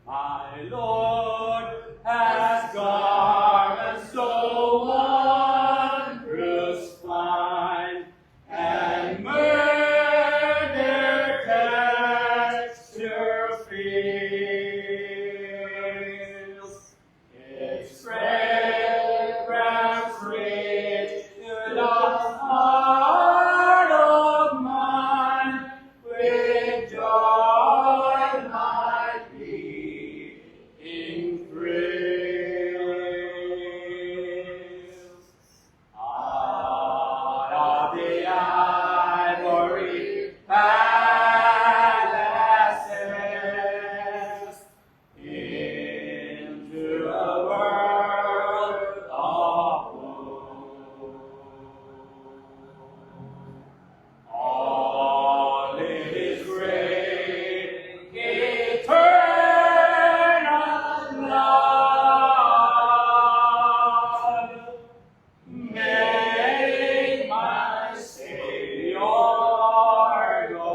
My Lord has garments so wondrous fine, and murder texture feels. Its fragrance rich to the heart of mine, with joy might be increased. Out of the ivory palaces into a world of woe. All is great, eternal love. May my Savior go.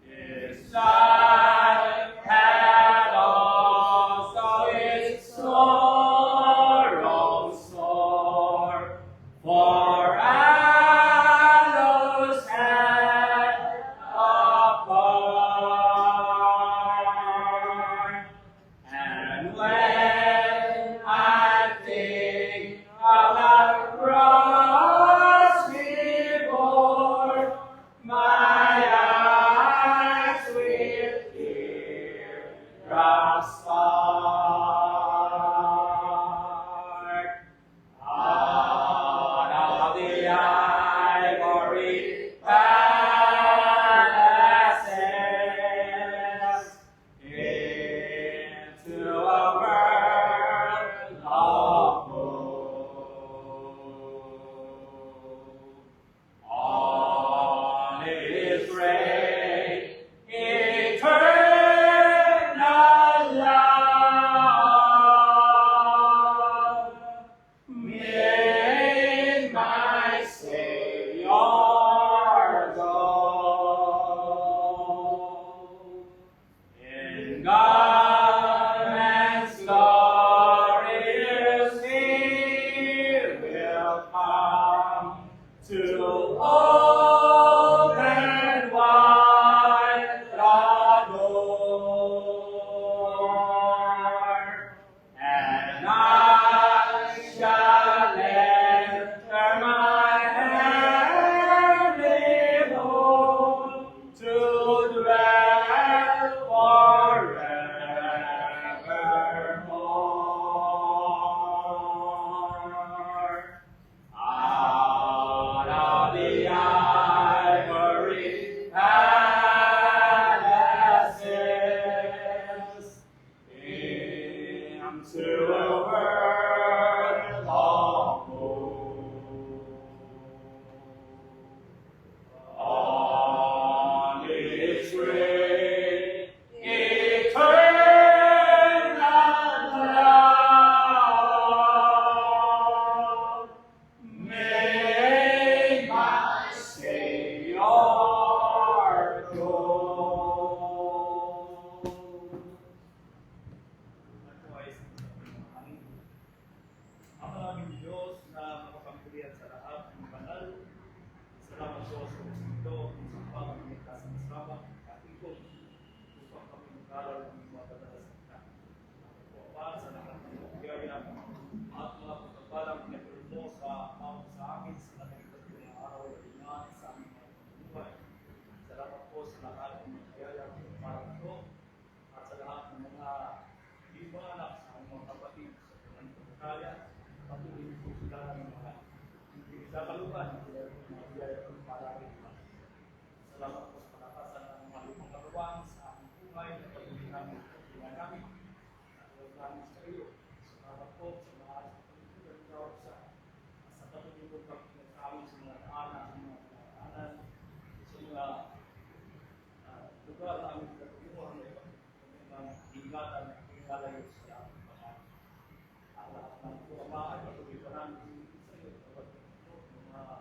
His life had also its sorrow sore, for aloes had apart. And when I think of that cross he bore, my eyes with teardrops start. Out of the ivory palaces into a world of woe. All is great, eternal love. May my Savior go. In garments glorious he will come to open wide the door, and I shall enter my heavenly home to dwell forevermore. Out of the ivory palaces into a world of woe. All is great, eternal love. May my Savior go. Ang aming Diyos na makapangyarihan sa lahat ng banal, salamat po sa mundo sa pagmamigkas ng sama at ikot upang kami magkaroon ng mga kadalasan. Po pa sa lahat ng biyaya at mga pagkabalang pinagkaroon mo sa akin sa nagiging mga araw at inaan sa aming mga buhay. Salamat po sa lahat ng mga biyaya para ito at sa lahat ng mga iba anak sa aming mga kapatid sa kanyang pagkakaya. Patuloy po sila ng mga pinagkakaluan ng mga biyaya ng palagi. Salamat po sa palakasan ng mga lumang karuan sa aming buhay na patuloy namin pagkakulan namin. At namin sa iyo. Salamat po sa mga pagkakulan ng tawag sa patuloy po pagkakulan sa mga daanan, sa mga daanan, sa mga lugar na aming pagkakulan ng mga hingatan at hingalayo sa aming pangalan. Ang lahat ng mga ay patuloy pa namin sa iyo. Mga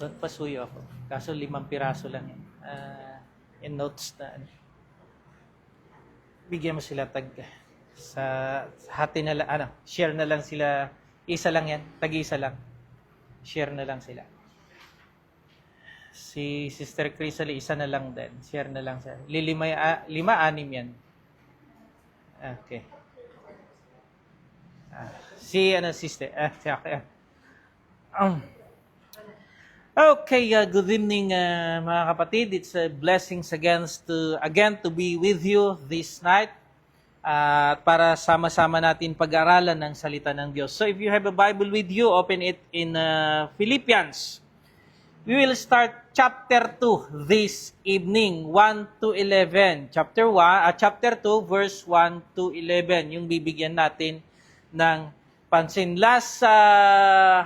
Doon pasuyo ako. Kaso 5 piraso lang yan. In notes na ano. Bigyan mo sila sa hati na lang, share na lang sila. Isa lang yan. Tag-isa lang. Share na lang sila. Si Sister Crisali, isa na lang din. Share na lang siya. 5, 6 yan. Okay. Sister. Okay. Okay, good evening mga kapatid. It's a blessings again to be with you this night. Para sama-sama natin pag-aralan ng salita ng Diyos. So if you have a Bible with you, open it in Philippians. We will start chapter 2 this evening, 1 to 11. Chapter 2, verse 1 to 11, yung bibigyan natin ng pansin. Last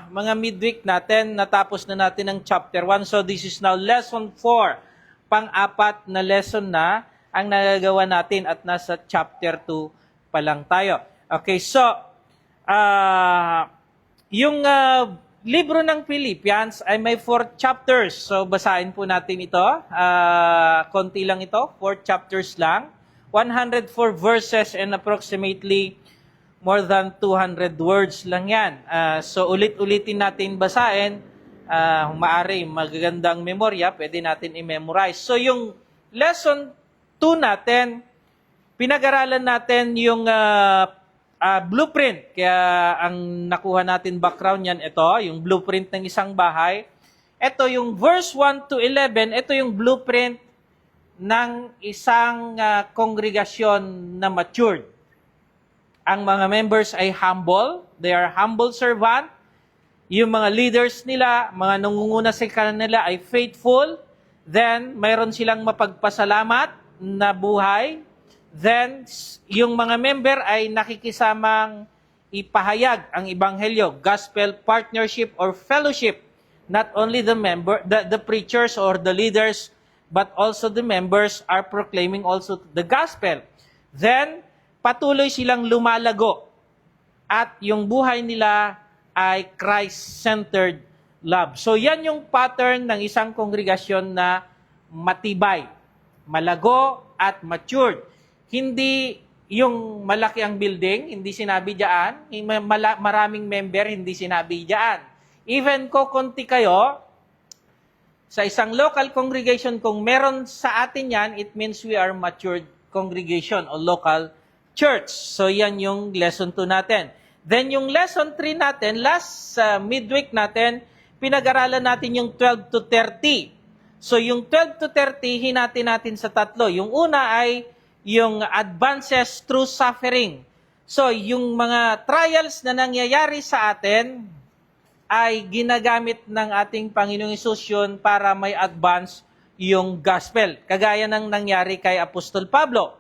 mga midweek natin, natapos na natin ang chapter 1. So this is now lesson 4, pang-apat na lesson na ang nagagawa natin at nasa chapter 2 pa lang tayo. Okay, so yung libro ng Philippians ay may 4 chapters. So basahin po natin ito. Konti lang ito, 4 chapters lang. 104 verses and approximately more than 200 words lang yan. So ulit-ulitin natin basahin. Maaari, magagandang memorya, pwede natin i-memorize. So yung lesson 2 natin, pinag-aralan natin yung blueprint. Kaya ang nakuha natin background yan, ito, yung blueprint ng isang bahay. Ito yung verse 1 to 11, ito yung blueprint ng isang kongregasyon na matured. Ang mga members ay humble, they are humble servant. Yung mga leaders nila, mga nangunguna sa kanila ay faithful. Then, mayroon silang mapagpasalamat na buhay. Then, yung mga member ay nakikisamang ipahayag ang ebanghelyo, gospel partnership or fellowship. Not only the preachers or the leaders, but also the members are proclaiming also the gospel. Then, patuloy silang lumalago. At yung buhay nila ay Christ-centered love. So, yan yung pattern ng isang kongregasyon na matibay, malago, at matured. Hindi yung malaki ang building, hindi sinabi diyan. Maraming member, hindi sinabi diyan. Even konti kayo, sa isang local congregation, kung meron sa atin yan, it means we are matured congregation o local church. So yan yung lesson 2 natin. Then yung lesson 3 natin, last midweek natin, pinag-aralan natin yung 12 to 30. So yung 12 to 30, hinati natin sa 3. Yung una ay yung advances through suffering. So yung mga trials na nangyayari sa atin ay ginagamit ng ating Panginoong Hesus yun para may advance yung gospel. Kagaya ng nangyari kay Apostol Pablo.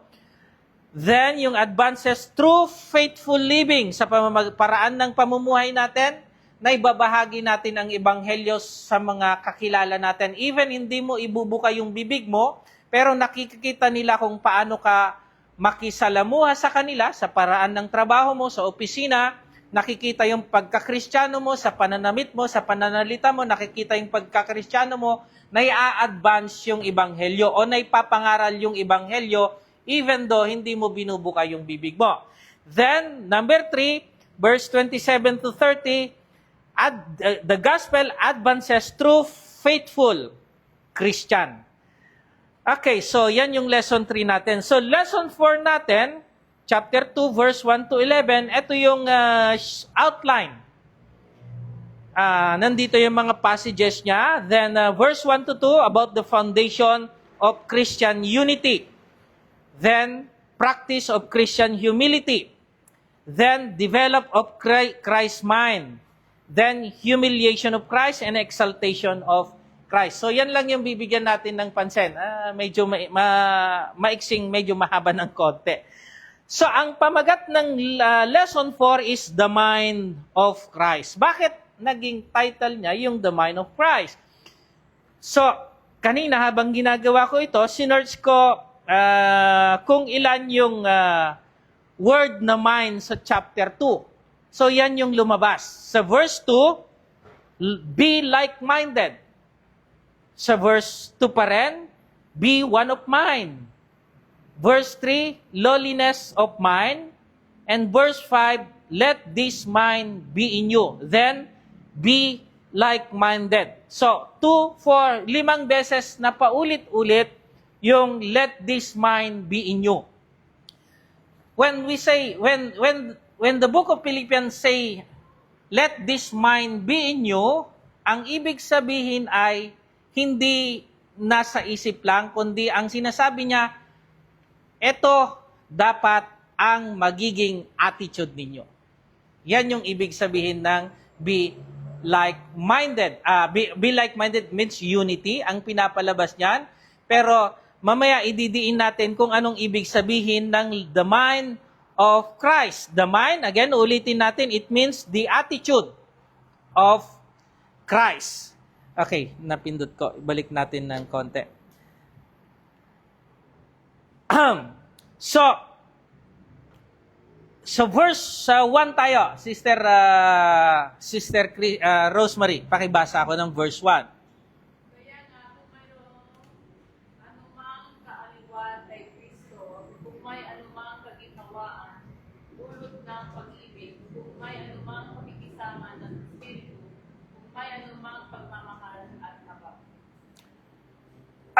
Then yung advances through faithful living sa paraan ng pamumuhay natin, na ibabahagi natin ang ebanghelyo sa mga kakilala natin. Even hindi mo ibubuka yung bibig mo, pero nakikita nila kung paano ka makisalamuha sa kanila sa paraan ng trabaho mo, sa opisina. Nakikita yung pagkakristyano mo sa pananamit mo, sa pananalita mo, nakikita yung pagkakristyano mo na i-advance yung ebanghelyo o na ipapangaral yung ebanghelyo even though hindi mo binubuka yung bibig mo. Then, number 3, verse 27 to 30, the gospel advances through faithful Christian. Okay, so yan yung lesson 3 natin. So lesson 4 natin, chapter 2, verse 1 to 11, ito yung outline. Nandito yung mga passages niya. Then verse 1 to 2, about the foundation of Christian unity. Then, practice of Christian humility. Then, develop of Christ's mind. Then, humiliation of Christ and exaltation of Christ. So, yan lang yung bibigyan natin ng pansin. Medyo maiksing, medyo mahaba ng konti. So, ang pamagat ng lesson 4 is the mind of Christ. Bakit naging title niya yung the mind of Christ? So, kanina habang ginagawa ko ito, sinearch ko kung ilan yung word na mind sa chapter 2. So, yan yung lumabas. Sa verse 2, be like-minded. Sa verse 2 pa rin, be one of mind. Verse 3, lowliness of mind. And verse 5, let this mind be in you. Then, be like-minded. So, 2, 4, 5 beses na paulit-ulit yung let this mind be in you. When we say, when the book of Philippians say, let this mind be in you, ang ibig sabihin ay hindi nasa isip lang, kundi ang sinasabi niya, ito dapat ang magiging attitude ninyo. Yan yung ibig sabihin ng be like-minded. Be like-minded means unity, ang pinapalabas niyan. Pero mamaya ididiin natin kung anong ibig sabihin ng the mind of Christ. The mind, again, ulitin natin, it means the attitude of Christ. Okay, napindot ko. Ibalik natin ng konti. So verse 1 tayo, Sister Rosemary, pakibasa ako ng verse 1. Kaya nga, kung mayroong anumang kaaliwan kay Kristo, kung may anumang kaginhawaan, ulot ng pag-ibig, kung may anumang pakikisama ng Espiritu, kung may anumang pagmamahal at habag.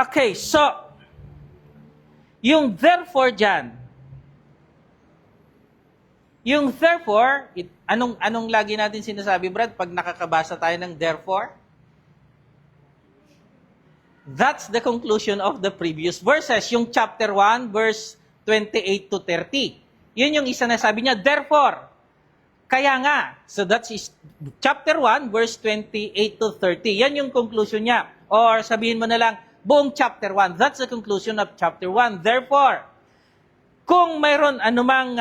Okay, so, yung therefore dyan, yung therefore, anong lagi natin sinasabi, Brad, pag nakakabasa tayo ng therefore? That's the conclusion of the previous verses. Yung chapter 1, verse 28 to 30. Yun yung isa na sabi niya, therefore. Kaya nga. So that's chapter 1, verse 28 to 30. Yan yung conclusion niya. Or sabihin mo na lang, buong chapter 1. That's the conclusion of chapter 1. Therefore, kung mayroon anumang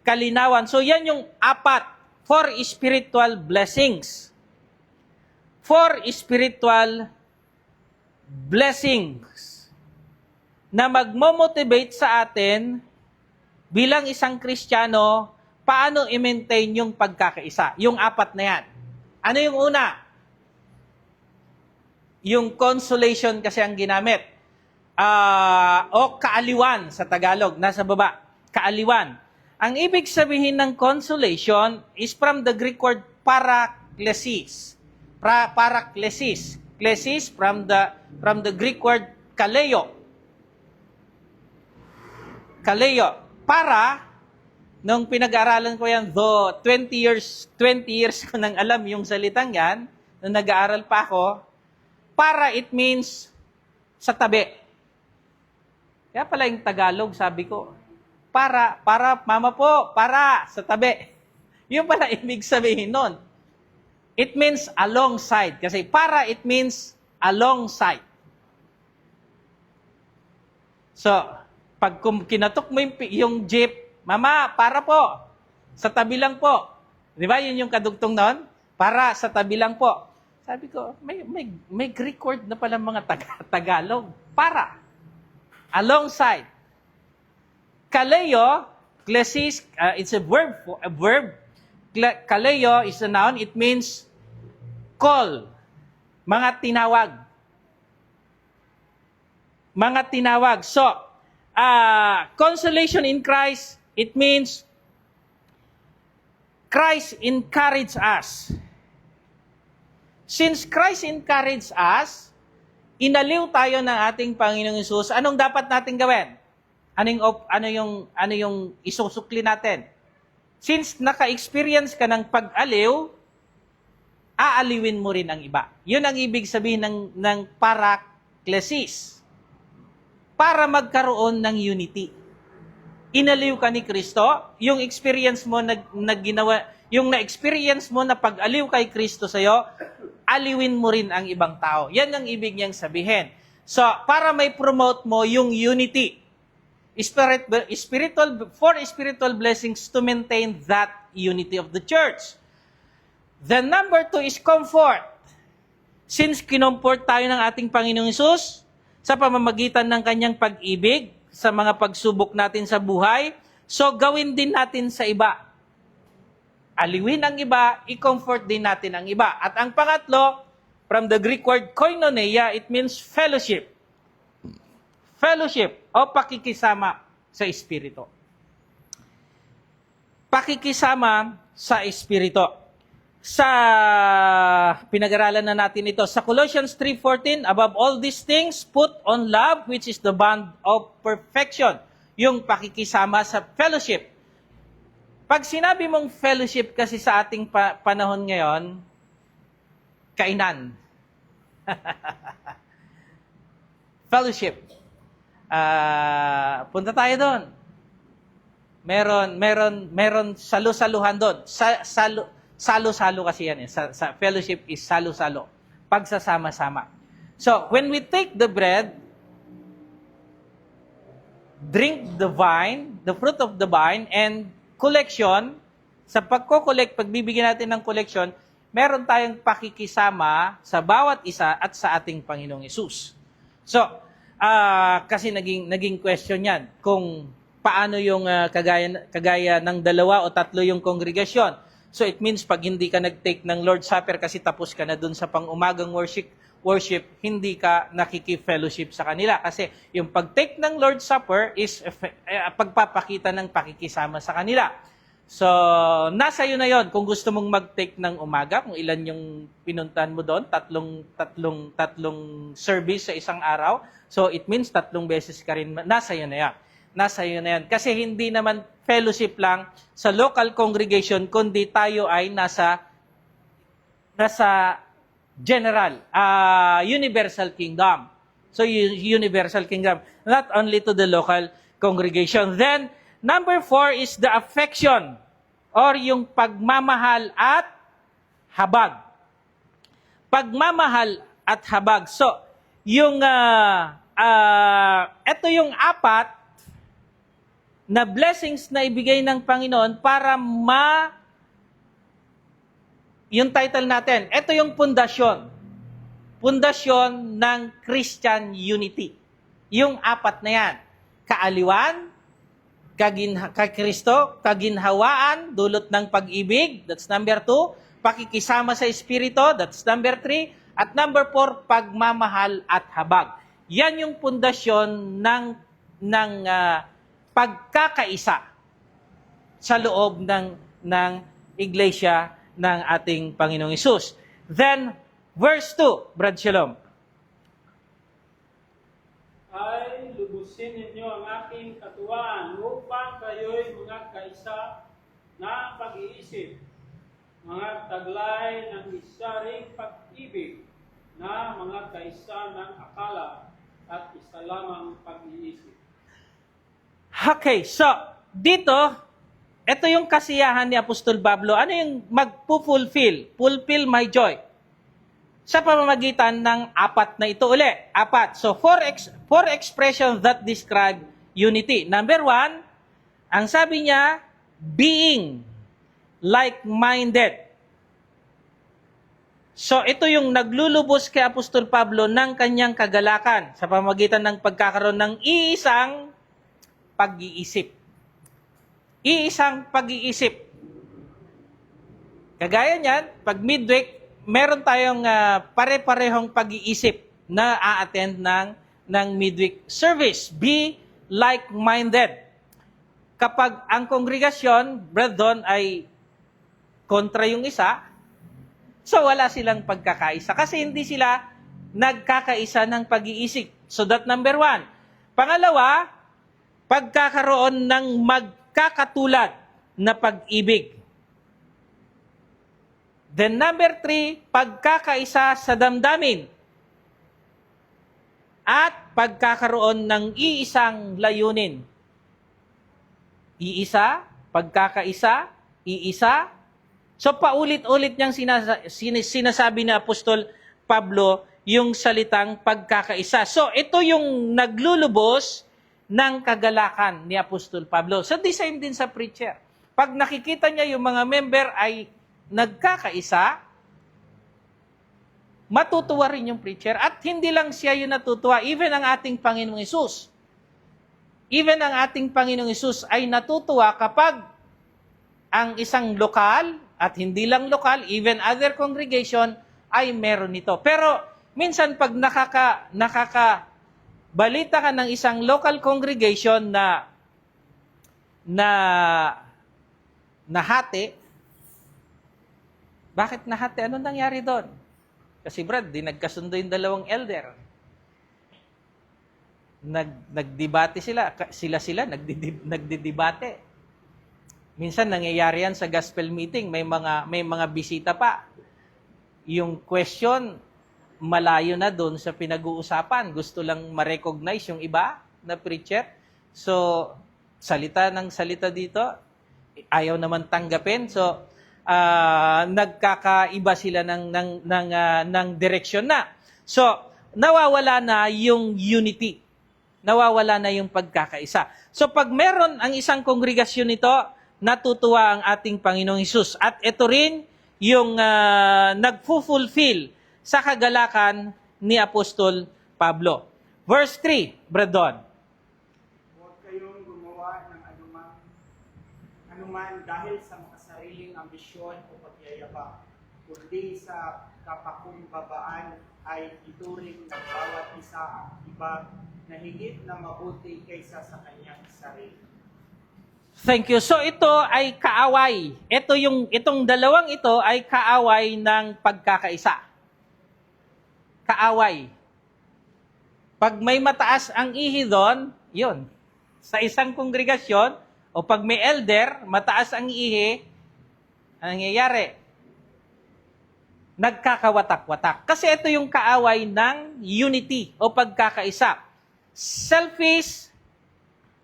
kalinawan. So yan yung 4 spiritual blessings. 4 spiritual blessings na magmo-motivate sa atin bilang isang Kristiyano paano i-maintain yung pagkakaisa. Yung 4 na yan. Ano yung una? Yung consolation kasi ang ginamit. O kaaliwan sa Tagalog. Nasa baba. Kaaliwan. Ang ibig sabihin ng consolation is from the Greek word paraklesis. Paraklesis. Klesis from the Greek word kaleo. Kaleo. Para, nung pinag-aaralan ko yan, though 20 years ko nang alam yung salitang yan, nung nag-aaral pa ako, para it means sa tabi. Kaya pala yung Tagalog, sabi ko, para, mama po, para, sa tabi. Yun pala ibig sabihin nun. It means alongside. Kasi para, it means alongside. So, pag kinatok mo yung jeep, mama, para po, sa tabi lang po. Di ba? Yun yung kadugtong nun? Para, sa tabi lang po. Sabi ko, may Greek word na pala mga Tagalog. Para. Alongside. Kaleo, klesis, it's a verb. Kaleo is a noun. It means call. Mga tinawag. Mga tinawag. So, consolation in Christ, it means Christ encouraged us. Since Christ encouraged us, inaliw tayo ng ating Panginoong Hesus. Anong dapat natin gawin? Ano yung isusukli natin? Since naka-experience ka ng pag-aliw, aaliwin mo rin ang iba. Yun ang ibig sabihin ng paraklesis. Para magkaroon ng unity. Inaliw ka ni Kristo, yung experience mo yung na-experience mo na pag-aliw kay Kristo sa'yo, aliwin mo rin ang ibang tao. Yan ang ibig niyang sabihin. So, para may promote mo yung unity. Four spiritual blessings to maintain that unity of the church. The number 2 is comfort. Since kinomfort tayo ng ating Panginoong Hesus sa pamamagitan ng kanyang pag-ibig sa mga pagsubok natin sa buhay, so gawin din natin sa iba. Aliwin ang iba, i-comfort din natin ang iba. At ang pangatlo, From the Greek word koinonia, it means fellowship. Fellowship o pakikisama sa Espiritu. Pakikisama sa Espiritu. Sa pinag-aralan na natin ito, sa Colossians 3:14, above all these things, put on love, which is the bond of perfection. Yung pakikisama sa fellowship. Pag sinabi mong fellowship kasi sa ating panahon ngayon, kainan. Fellowship. Punta tayo doon. Meron salo-saluhan doon. Salo-salo kasi yan. Sa fellowship is salo-salo. Pagsasama-sama. So, when we take the bread, drink the vine, the fruit of the vine, and collection, sa pagko-collect, pagbibigyan natin ng collection, meron tayong pakikisama sa bawat isa at sa ating Panginoong Hesus. So, kasi naging question yan, kung paano yung kagaya ng 2 o 3 yung kongregasyon. So, it means pag hindi ka nag-take ng Lord's Supper kasi tapos ka na dun sa pang-umagang worship, hindi ka nakiki-fellowship sa kanila. Kasi yung pag-take ng Lord's Supper is pagpapakita ng pakikisama sa kanila. So, nasa iyo na yon kung gusto mong mag-take ng umaga, kung ilan yung pinuntahan mo doon, tatlong service sa isang araw. So, it means 3 beses ka rin, nasa iyo na yan. Nasa iyo na yan. Kasi hindi naman fellowship lang sa local congregation, kundi tayo ay nasa general, universal kingdom. So, universal kingdom. Not only to the local congregation. Then, number 4 is the affection or yung pagmamahal at habag. Pagmamahal at habag. So, yung, ito yung 4 na blessings na ibigay ng Panginoon para yung title natin. Ito yung pundasyon. Pundasyon ng Christian unity. Yung 4 na yan. Kaaliwan, Kristo, kaginhawaan, dulot ng pag-ibig, that's number 2. Pakikisama sa Espiritu, that's number 3. At number 4, pagmamahal at habag. Yan yung pundasyon ng pagkakaisa sa loob ng iglesia ng ating Panginoong Hesus. Then, verse 2, Brad Shalom. Ay lubusin ninyo ang aking katuwaan upang kayo'y mga kaisa na pag-iisip, mga taglay ng isa ring pag-ibig, na mga kaisa ng akala at isa lamang pag-iisip. Okay, so, dito, ito yung kasiyahan ni Apostol Pablo. Ano yung magpo-fulfill? Fulfill my joy. Sa pamamagitan ng 4 na ito uli. 4. So, four expressions that describe unity. Number 1, ang sabi niya, being like-minded. So, ito yung naglulubos kay Apostol Pablo ng kanyang kagalakan sa pamamagitan ng pagkakaroon ng iisang pag-iisip. Iisang pag-iisip. Kagaya niyan, pag midweek, meron tayong pare-parehong pag-iisip na a-attend ng midweek service. Be like-minded. Kapag ang kongregasyon, brethren, ay kontra yung isa, so wala silang pagkakaisa. Kasi hindi sila nagkakaisa ng pag-iisip. So that number 1. Pangalawa, pagkakaroon ng magkakatulad na pag-ibig. Then number 3, pagkakaisa sa damdamin. At pagkakaroon ng iisang layunin. Iisa, pagkakaisa, iisa. So paulit-ulit niyang sinasabi ni Apostol Pablo yung salitang pagkakaisa. So ito yung naglulubos ng kagalakan ni Apostol Pablo. So the same din sa preacher. Pag nakikita niya yung mga member ay nagkakaisa, matutuwa rin yung preacher. At hindi lang siya yung natutuwa, even ang ating Panginoong Hesus. Even ang ating Panginoong Hesus ay natutuwa kapag ang isang lokal, at hindi lang lokal, even other congregation, ay meron nito. Pero minsan pag balita ka ng isang local congregation na nahati, bakit nahati? Ano nangyari doon? Kasi Brad, di nagkasundo yung dalawang elder. Nagdebate sila. Sila nagdidebate. Minsan nangyayari yan sa gospel meeting, may mga bisita pa. Yung question, malayo na doon sa pinag-uusapan. Gusto lang ma-recognize yung iba na preacher. So, salita dito, ayaw naman tanggapin. So, nagkakaiba sila ng direksyon na. So, nawawala na yung unity. Nawawala na yung pagkakaisa. So, pag meron ang isang kongregasyon nito, natutuwa ang ating Panginoong Hesus. At ito rin yung nagfulfill sa kagalakan ni Apostol Pablo. Verse 3, Bradon. Huwag kayong gumawa ng anuman dahil sa makasariling ambisyon o pagyayabang, kundi sa kapakumbabaan ay ituring ng bawat isa ang iba na higit na mabuti kaysa sa kanyang sarili. Thank you. So ito ay kaaway. Itong dalawang ito ay kaaway ng pagkakaisa. Kaaway. Pag may mataas ang ihi doon, yun. Sa isang kongregasyon, o pag may elder, mataas ang ihi, ang nangyayari? Nagkakawatak-watak. Kasi ito yung kaaway ng unity o pagkakaisa. Selfish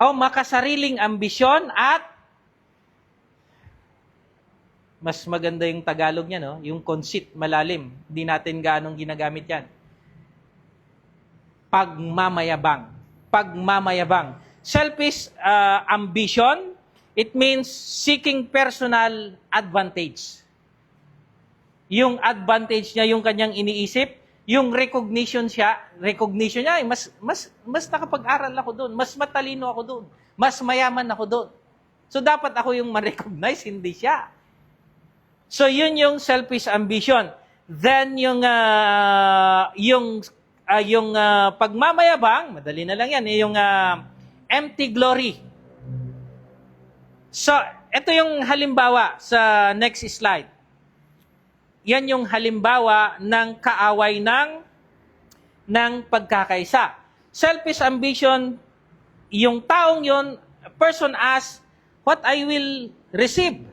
o makasariling ambisyon at mas maganda yung Tagalog niya, no? Yung conceit, malalim. Hindi natin gaanong ginagamit yan. Pagmamayabang. Pagmamayabang. Selfish ambition, it means seeking personal advantage. Yung advantage niya, yung kanyang iniisip, yung recognition niya, ay mas nakapag-aral ako doon, mas matalino ako doon, mas mayaman ako doon. So dapat ako yung ma-recognize, hindi siya. So yun yung selfish ambition. Then yung pagmamayabang, madali na lang yan, yung empty glory. So ito yung halimbawa sa next slide. Yan yung halimbawa ng kaaway ng pagkakaisa. Selfish ambition, yung taong yun, a person asks, what I will receive?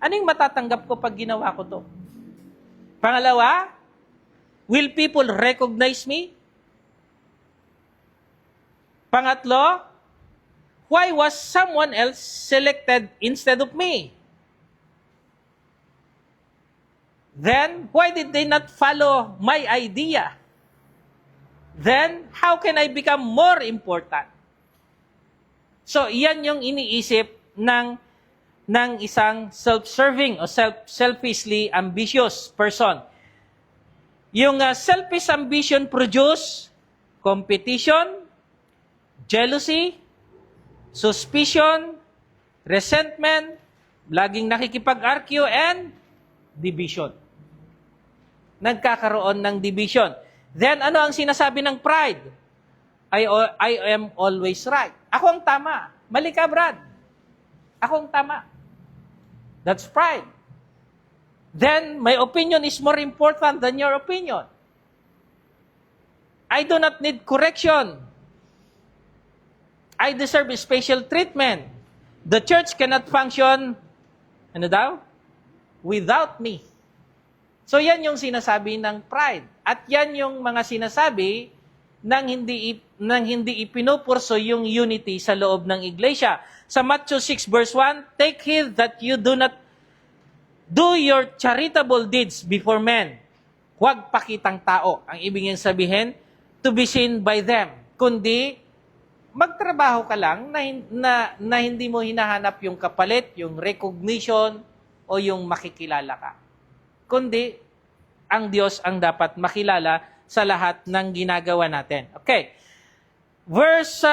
Anong matatanggap ko pag ginawa ko to? Pangalawa, will people recognize me? Pangatlo, why was someone else selected instead of me? Then, why did they not follow my idea? Then, how can I become more important? So, yan yung iniisip ng isang self-serving o selfishly ambitious person. Yung selfish ambition produce competition, jealousy, suspicion, resentment, laging nakikipag-argue, and division. Nagkakaroon ng division. Then, ano ang sinasabi ng pride? I am always right. Ako ang tama. Mali ka, Brad. Ako ang tama. That's pride. Then, my opinion is more important than your opinion. I do not need correction. I deserve special treatment. The church cannot function, ano daw? Without me. So yan yung sinasabi ng pride. At yan yung mga sinasabi nang hindi ipinupurso yung unity sa loob ng iglesia. Sa Matthew 6 verse 1, take heed that you do not do your charitable deeds before men. Huwag pakitang tao. Ang ibig niyang sabihin, to be seen by them. Kundi, magtrabaho ka lang na hindi mo hinahanap yung kapalit, yung recognition, o yung makikilala ka. Kundi, ang Diyos ang dapat makilala sa lahat ng ginagawa natin. Okay. Verse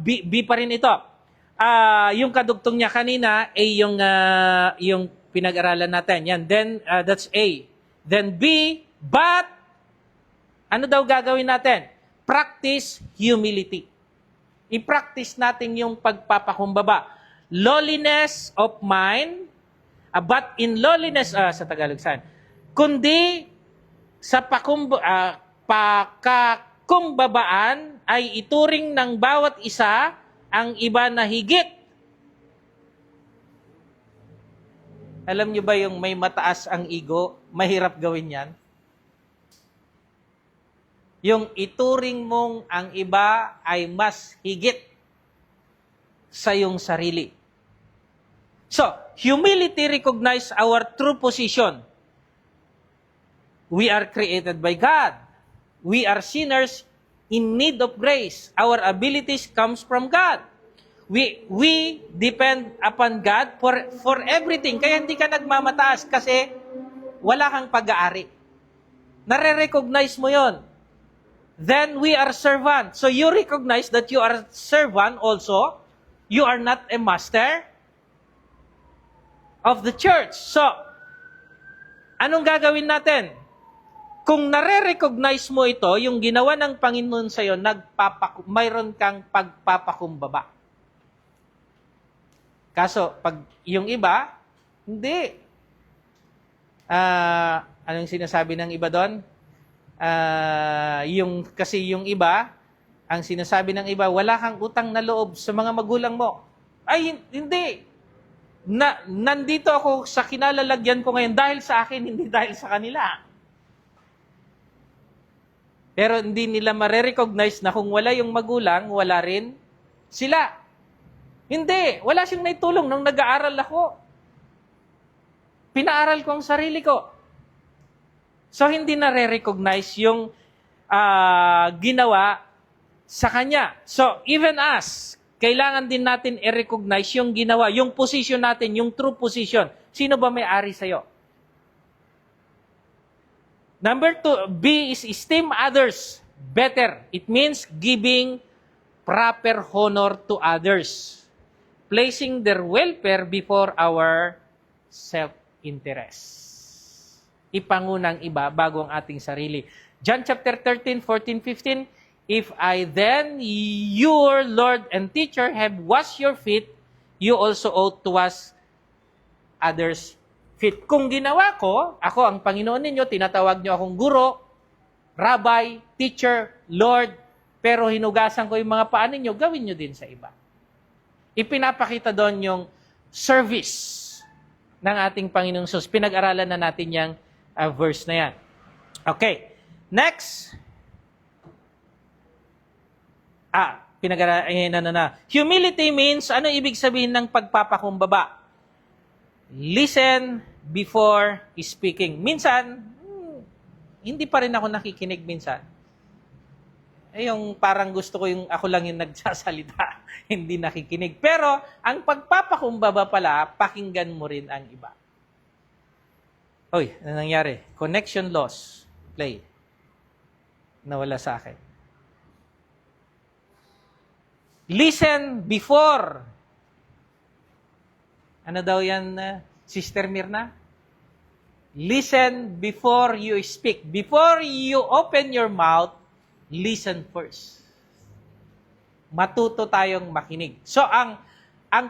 B pa rin ito. Yung kadugtong niya kanina ay yung pinag-aralan natin. Yan. Then, that's A. Then B, But, ano daw gagawin natin? Practice humility. I-practice natin yung pagpapakumbaba. Lowliness of mind, but in lowliness, sa Tagalog saan? Kundi sa pakakumbabaan ay ituring ng bawat isa ang iba na higit. Alam nyo ba yung may mataas ang ego, mahirap gawin yan? Yung ituring mong ang iba ay mas higit sa iyong sarili. So, humility recognize our true position. We are created by God. We are sinners in need of grace. Our abilities comes from God. We depend upon God for everything. Kaya hindi ka nagmamataas kasi wala kang pag-aari. Nare-recognize mo yon. Then we are servant. So you recognize that you are servant also. You are not a master of the church. So, anong gagawin natin? Kung nare-recognize mo ito, yung ginawa ng Panginoon sa'yo, mayroon kang pagpapakumbaba. Kaso, pag yung iba, hindi. Anong sinasabi ng iba doon? Kasi yung iba, ang sinasabi ng iba, wala kang utang na loob sa mga magulang mo. Ay, hindi. Nandito ako sa kinalalagyan ko ngayon dahil sa akin, hindi dahil sa kanila. Pero hindi nila mare-recognize na kung wala yung magulang, wala rin sila. Hindi. Wala siyang naitulong nung nag-aaral ako. Pinaaral ko ang sarili ko. So, hindi nare-recognize yung ginawa sa kanya. So, even us, kailangan din natin i-recognize yung ginawa, yung position natin, yung true position. Sino ba may-ari sa'yo? Number 2, B is esteem others better. It means giving proper honor to others. Placing their welfare before our self-interest. Ipangunang iba bago ang ating sarili. John chapter 13, 14, 15, if I then, your Lord and teacher, have washed your feet, you also ought to wash others' feet. Kung ginawa ko, ako ang Panginoon ninyo, tinatawag nyo akong guro, rabbi, teacher, Lord, pero hinugasan ko yung mga paa ninyo, gawin nyo din sa iba. Ipinapakita doon yung service ng ating Panginoong Jesus. Pinag-aralan na natin yung verse na yan. Okay. Next. Humility means, ano ibig sabihin ng pagpapakumbaba? Listen before speaking. Minsan, hindi pa rin ako nakikinig minsan. Yung parang gusto ko yung ako lang yung nagsasalita, hindi nakikinig. Pero, ang pagpapakumbaba pala, pakinggan mo rin ang iba. Oy, ano nangyari? Connection loss. Play. Nawala sa akin. Listen before. Ano daw yan, Sister Mirna? Listen before you speak. Before you open your mouth, listen first. Matuto tayong makinig. So, ang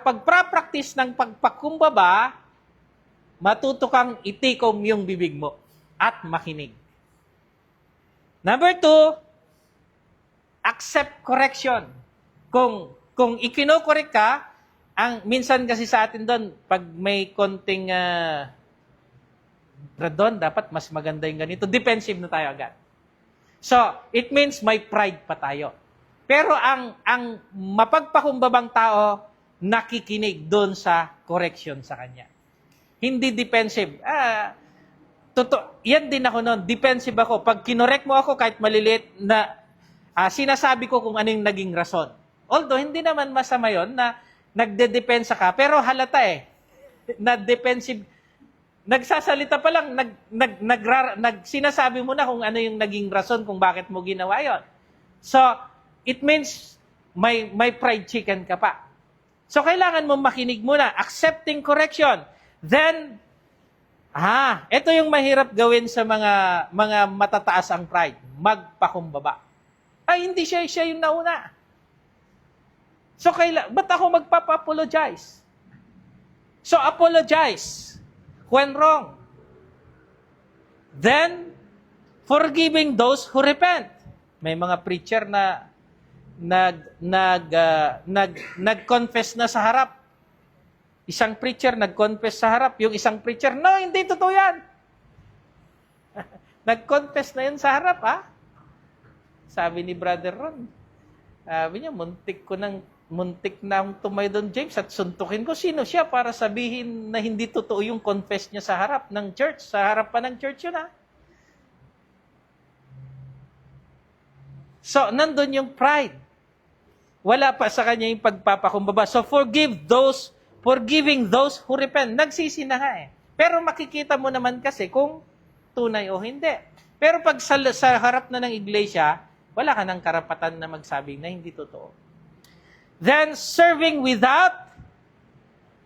pagprapractice ng pagpakumbaba, matuto kang itikom yung bibig mo at makinig. Number 2, accept correction. Kung ikinokorek ka, minsan kasi sa atin doon, pag may konting radon, dapat mas maganda yung ganito. Defensive na tayo agad. So, it means may pride pa tayo. Pero ang mapagpakumbabang tao, nakikinig doon sa correction sa kanya. Hindi defensive. Yan din ako noon. Defensive ako. Pag kinorek mo ako, kahit maliliit, na sinasabi ko kung ano yung naging rason. Although, hindi naman masama yon na nagde-depensa ka, pero halata na defensive. Nagsasalita pa lang, sinasabi mo na kung ano yung naging rason kung bakit mo ginawa yon. So, it means may fried chicken ka pa. So, kailangan mo makinig muna. Accepting correction. Then, Ito yung mahirap gawin sa mga matataas ang pride. Magpakumbaba. Ay, hindi siya yung nauna. So, ba't ako magpapa-apologize? So, apologize when wrong. Then, forgiving those who repent. May mga preacher na nag-confess na sa harap. Isang preacher nag-confess sa harap. Yung isang preacher, no, hindi totoo yan. Nag-confess na yun sa harap, Sabi ni Brother Ron. Sabi niya, muntik na tumay doon, James, at suntukin ko. Sino siya para sabihin na hindi totoo yung confess niya sa harap ng church? Sa harap pa ng church yun, So, nandun yung pride. Wala pa sa kanya yung pagpapakumbaba. So, forgiving those who repent. Nagsisi na nga Pero makikita mo naman kasi kung tunay o hindi. Pero pag sa harap na ng iglesia, wala ka ng karapatan na magsabi na hindi totoo. Then, serving without,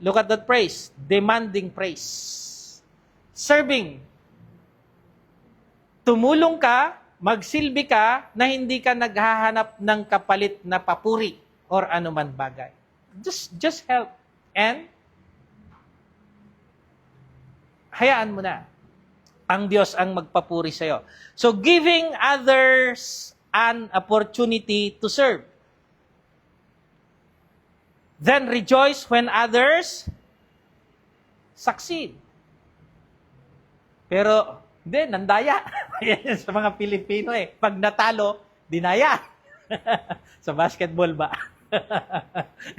look at that praise, demanding praise. Serving. Tumulong ka, magsilbi ka, na hindi ka naghahanap ng kapalit na papuri or anuman bagay. Just help. And, hayaan mo na. Ang Diyos ang magpapuri sa'yo. So, giving others an opportunity to serve. Then rejoice when others succeed. Pero, hindi, nandaya. Yan sa mga Pilipino Pag natalo, dinaya. Sa basketball ba?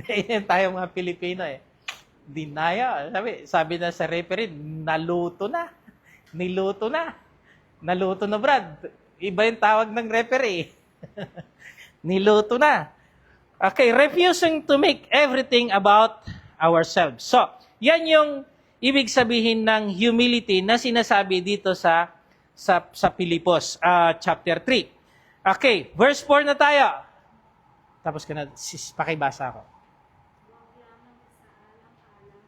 Yan tayo mga Pilipino Dinaya. Sabi na sa referee, naluto na. Niluto na. Naluto na, Brad. Iba yung tawag ng referee. Niluto na. Okay, refusing to make everything about ourselves. So, yan yung ibig sabihin ng humility na sinasabi dito sa Pilipos, chapter 3. Okay, verse 4 na tayo. Tapos ka na, pakibasa ako. Huwag lamang sa alang-alang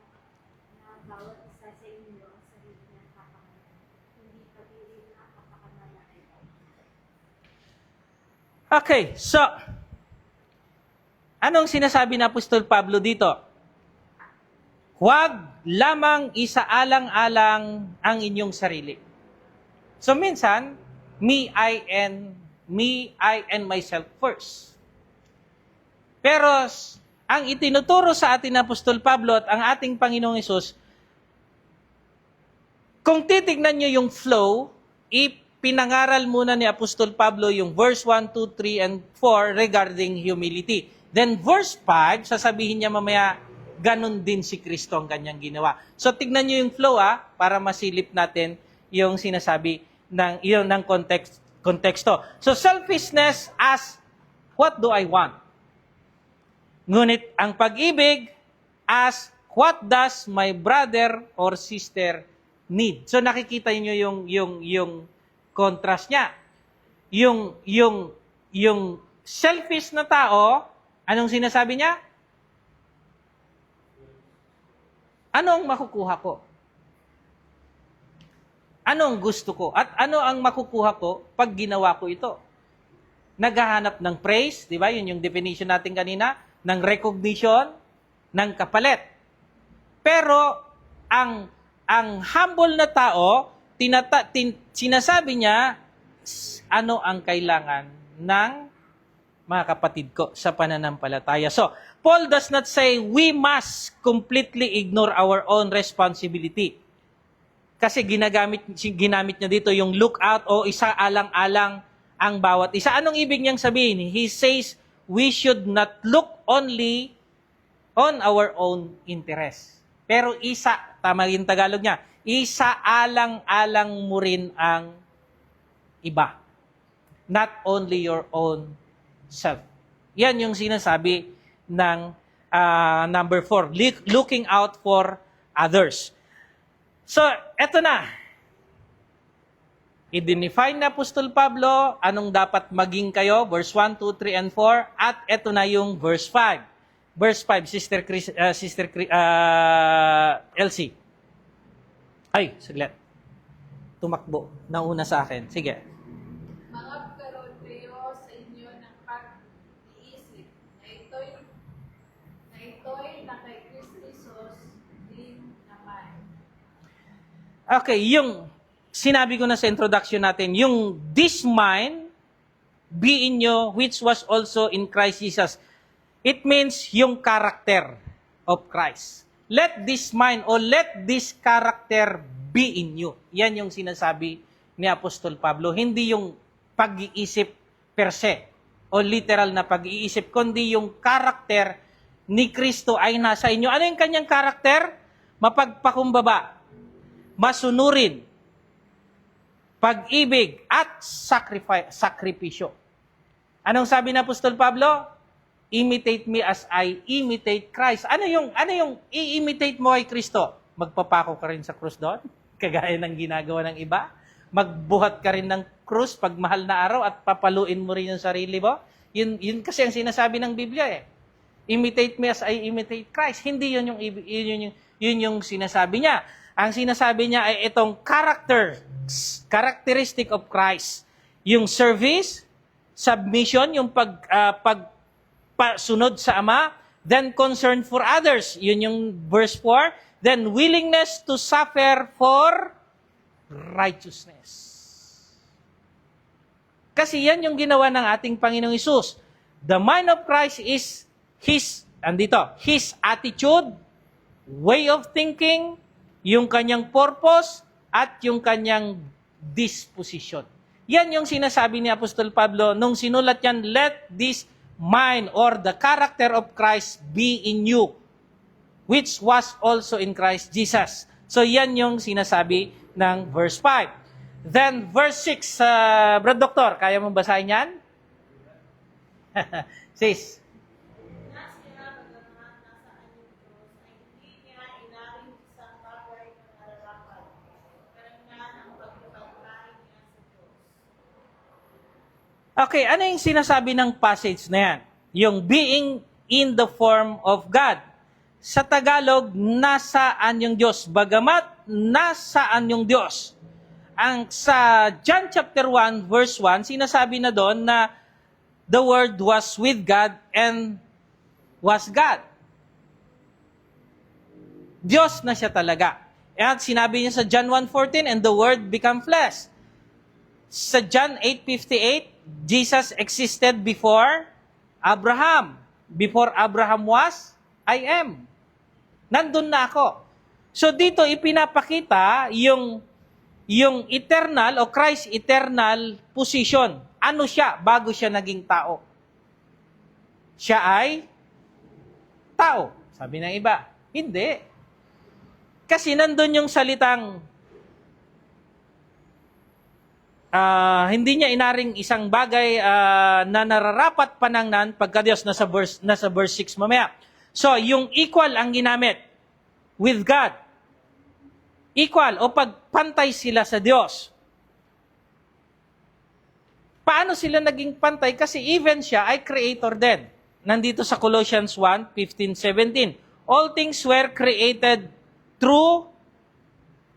na bawat isa sa inyo ang sarili niyang kapakanan, hindi pag-irin ang kapakanalan. Okay, so, anong sinasabi na Apostol Pablo dito? Huwag lamang isaalang-alang ang inyong sarili. So minsan, me, I, and myself first. Pero ang itinuturo sa atin ng Apostol Pablo at ang ating Panginoong Hesus, kung titignan nyo yung flow, ipinangaral muna ni Apostol Pablo yung verse 1, 2, 3, and 4 regarding humility. Then verse 5, sasabihin niya mamaya, ganun din si Kristo ang kanyang ginawa. So tignan niyo yung flow para masilip natin yung sinasabi ng konteksto. So selfishness as what do I want? Ngunit ang pag-ibig as what does my brother or sister need? So nakikita niyo yung contrast niya. Yung selfish na tao, anong sinasabi niya? Ano ang makukuha ko? Ano ang gusto ko? At ano ang makukuha ko pag ginawa ko ito? Naghahanap ng praise, di ba? Yun yung definition natin kanina, ng recognition, ng kapalit. Pero ang humble na tao, sinasabi niya, ano ang kailangan ng mga kapatid ko sa pananampalataya. So, Paul does not say we must completely ignore our own responsibility. Kasi ginamit niya dito yung look out o isa alang-alang ang bawat isa. Anong ibig niyang sabihin? He says we should not look only on our own interest. Pero tama yung Tagalog niya, isa alang-alang mo rin ang iba. Not only your own self. Yan yung sinasabi ng number 4, looking out for others. So, eto na. I-define na Apostol Pablo anong dapat maging kayo, verse 1, 2, 3, and 4, at eto na yung verse 5. Verse 5, Sister Elsie. Ay, saglit. Tumakbo. Nauna sa akin. Sige. Magkaroon kayo sa inyo ng pag-iisip na ito'y na kay Kristo Jesus din naman. Okay, yung sinabi ko na sa introduction natin, yung this mind be in you, which was also in Christ Jesus. It means yung character of Christ. Let this mind or let this character be in you. Yan yung sinasabi ni Apostol Pablo. Hindi yung pag-iisip per se o literal na pag-iisip, kundi yung character ni Kristo ay nasa inyo. Ano yung kanyang character? Mapagpakumbaba, masunurin, pag-ibig, at sakripisyo. Anong sabi ni Apostol Pablo? Imitate me as I imitate Christ. Ano yung i-imitate mo kay Kristo? Magpapako ka rin sa krus doon? Kagaya ng ginagawa ng iba? Magbuhat ka rin ng krus pag mahal na araw at papaluin mo rin yung sarili mo? Yun kasi ang sinasabi ng Biblia eh. Imitate me as I imitate Christ. Hindi yun yung sinasabi niya. Ang sinasabi niya ay itong characteristic of Christ. Yung service, submission, yung pagsunod sa Ama, then concern for others. Yun yung verse 4. Then willingness to suffer for righteousness. Kasi yan yung ginawa ng ating Panginoong Hesus. The mind of Christ is His attitude, way of thinking, yung kanyang purpose, at yung kanyang disposition. Yan yung sinasabi ni Apostol Pablo nung sinulat yan, let this mind or the character of Christ be in you, which was also in Christ Jesus. So yan yung sinasabi ng verse 5. Then verse 6, Brad Doktor, kaya mo basahin yan? Sis. Okay, ano yung sinasabi ng passage na yan? Yung being in the form of God. Sa Tagalog, nasaan yung Diyos? Bagamat, nasaan yung Diyos? Sa John chapter 1, verse 1, sinasabi na doon na the Word was with God and was God. Diyos na siya talaga. At sinabi niya sa John 1:14, and the Word became flesh. Sa John 8:58, Jesus existed before Abraham. Before Abraham was, I am. Nandun na ako. So dito ipinapakita yung eternal o Christ eternal position. Ano siya bago siya naging tao? Siya ay tao. Sabi ng iba, hindi. Kasi nandun yung salitang hindi niya inaring isang bagay na nararapat panangnan pagka Diyos nasa verse 6 mamaya. So, yung equal ang ginamit with God. Equal o pagpantay sila sa Diyos. Paano sila naging pantay? Kasi even siya ay creator din. Nandito sa Colossians 1:15-17. All things were created through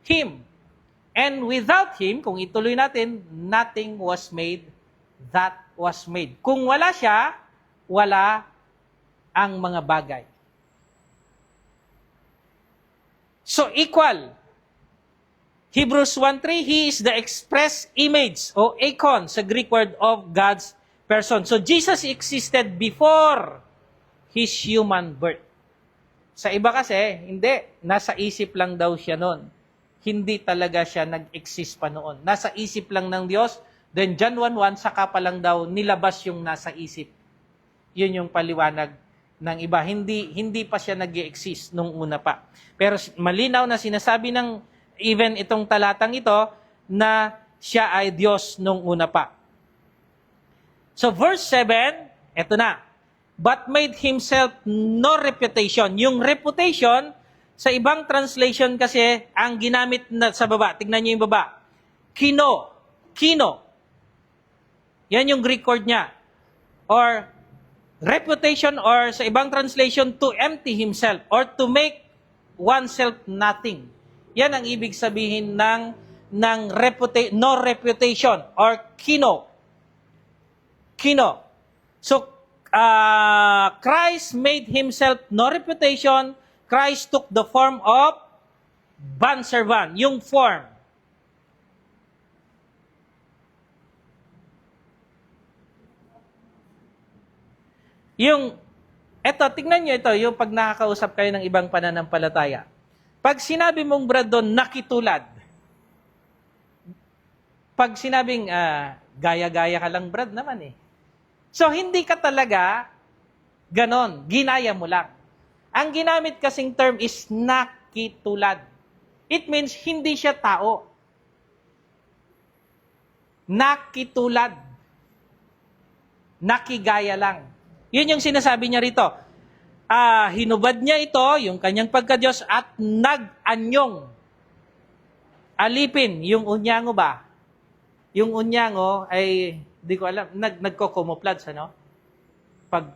Him. And without Him, kung ituloy natin, nothing was made that was made. Kung wala siya, wala ang mga bagay. So, equal. Hebrews 1:3, He is the express image o icon sa Greek word of God's person. So, Jesus existed before His human birth. Sa iba kasi, hindi. Nasa isip lang daw siya noon. Hindi talaga siya nag-exist pa noon. Nasa isip lang ng Diyos. Then John 1:1, saka pa lang daw nilabas yung nasa isip. Yun yung paliwanag ng iba. Hindi pa siya nag-exist nung una pa. Pero malinaw na sinasabi ng even itong talatang ito na siya ay Diyos nung una pa. So verse 7, eto na. But made himself no reputation. Yung reputation, sa ibang translation kasi, ang ginamit na sa baba, tignan niyo yung baba, kino. Yan yung Greek word niya. Or reputation, or sa ibang translation, to empty himself, or to make oneself nothing. Yan ang ibig sabihin ng no reputation or kino. Kino. So, Christ made himself no reputation. Christ took the form of bondservant, yung form. Tingnan nyo ito, yung pag nakakausap kayo ng ibang pananampalataya. Pag sinabi mong brad doon, nakitulad. Pag sinabing, gaya-gaya ka lang brad naman eh. So, hindi ka talaga ganon, ginaya mo lang. Ang ginamit kasing term is nakitulad. It means hindi siya tao. Nakitulad. Nakigaya lang. Yun yung sinasabi niya rito. Hinubad niya ito, yung kanyang pagka-Diyos, at nag-anyong. Alipin, yung unyango ba? Yung unyango ay, di ko alam, nagko-camouflage, ano?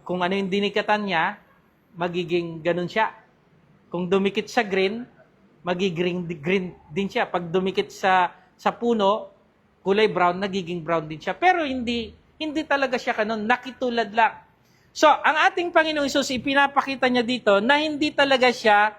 Kung ano yung dinikatan niya, magiging ganun siya. Kung dumikit sa green, magiging green din siya. Pag dumikit sa puno, kulay brown, nagiging brown din siya. Pero hindi talaga siya kanon, nakitulad lang. So, ang ating Panginoong Hesus, ipinapakita niya dito na hindi talaga siya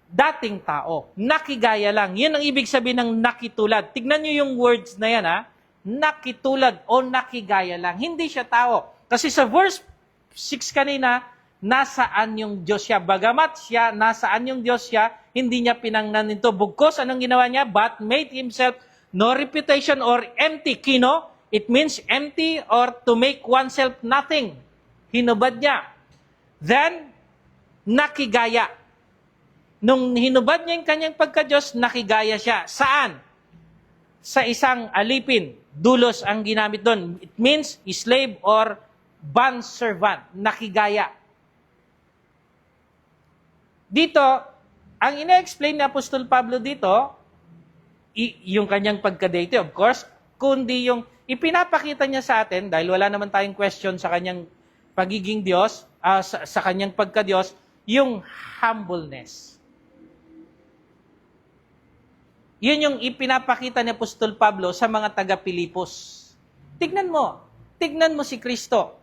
dating tao. Nakigaya lang. Yun ang ibig sabihin ng nakitulad. Tignan niyo yung words na yan, ha? Nakitulad o nakigaya lang. Hindi siya tao. Kasi sa verse 6 kanina, nasaan yung Diyos siya. Bagamat siya, nasaan yung Diyos siya, hindi niya pinangnan nito. Bugkos, anong ginawa niya? But made himself no reputation or empty. Kino, it means empty or to make oneself nothing. Hinubad niya. Then, nakigaya. Nung hinubad niya yung kanyang pagka-Diyos, nakigaya siya. Saan? Sa isang alipin. Dulos ang ginamit doon. It means slave or bondservant. Nakigaya. Dito, ang ina-explain ni Apostol Pablo dito, yung kanyang pagka-deity, of course, kundi yung ipinapakita niya sa atin, dahil wala naman tayong question sa kanyang pagiging Diyos, sa kanyang pagka-Diyos, yung humbleness. Yun yung ipinapakita ni Apostol Pablo sa mga taga-Pilipos. Tignan mo si Kristo.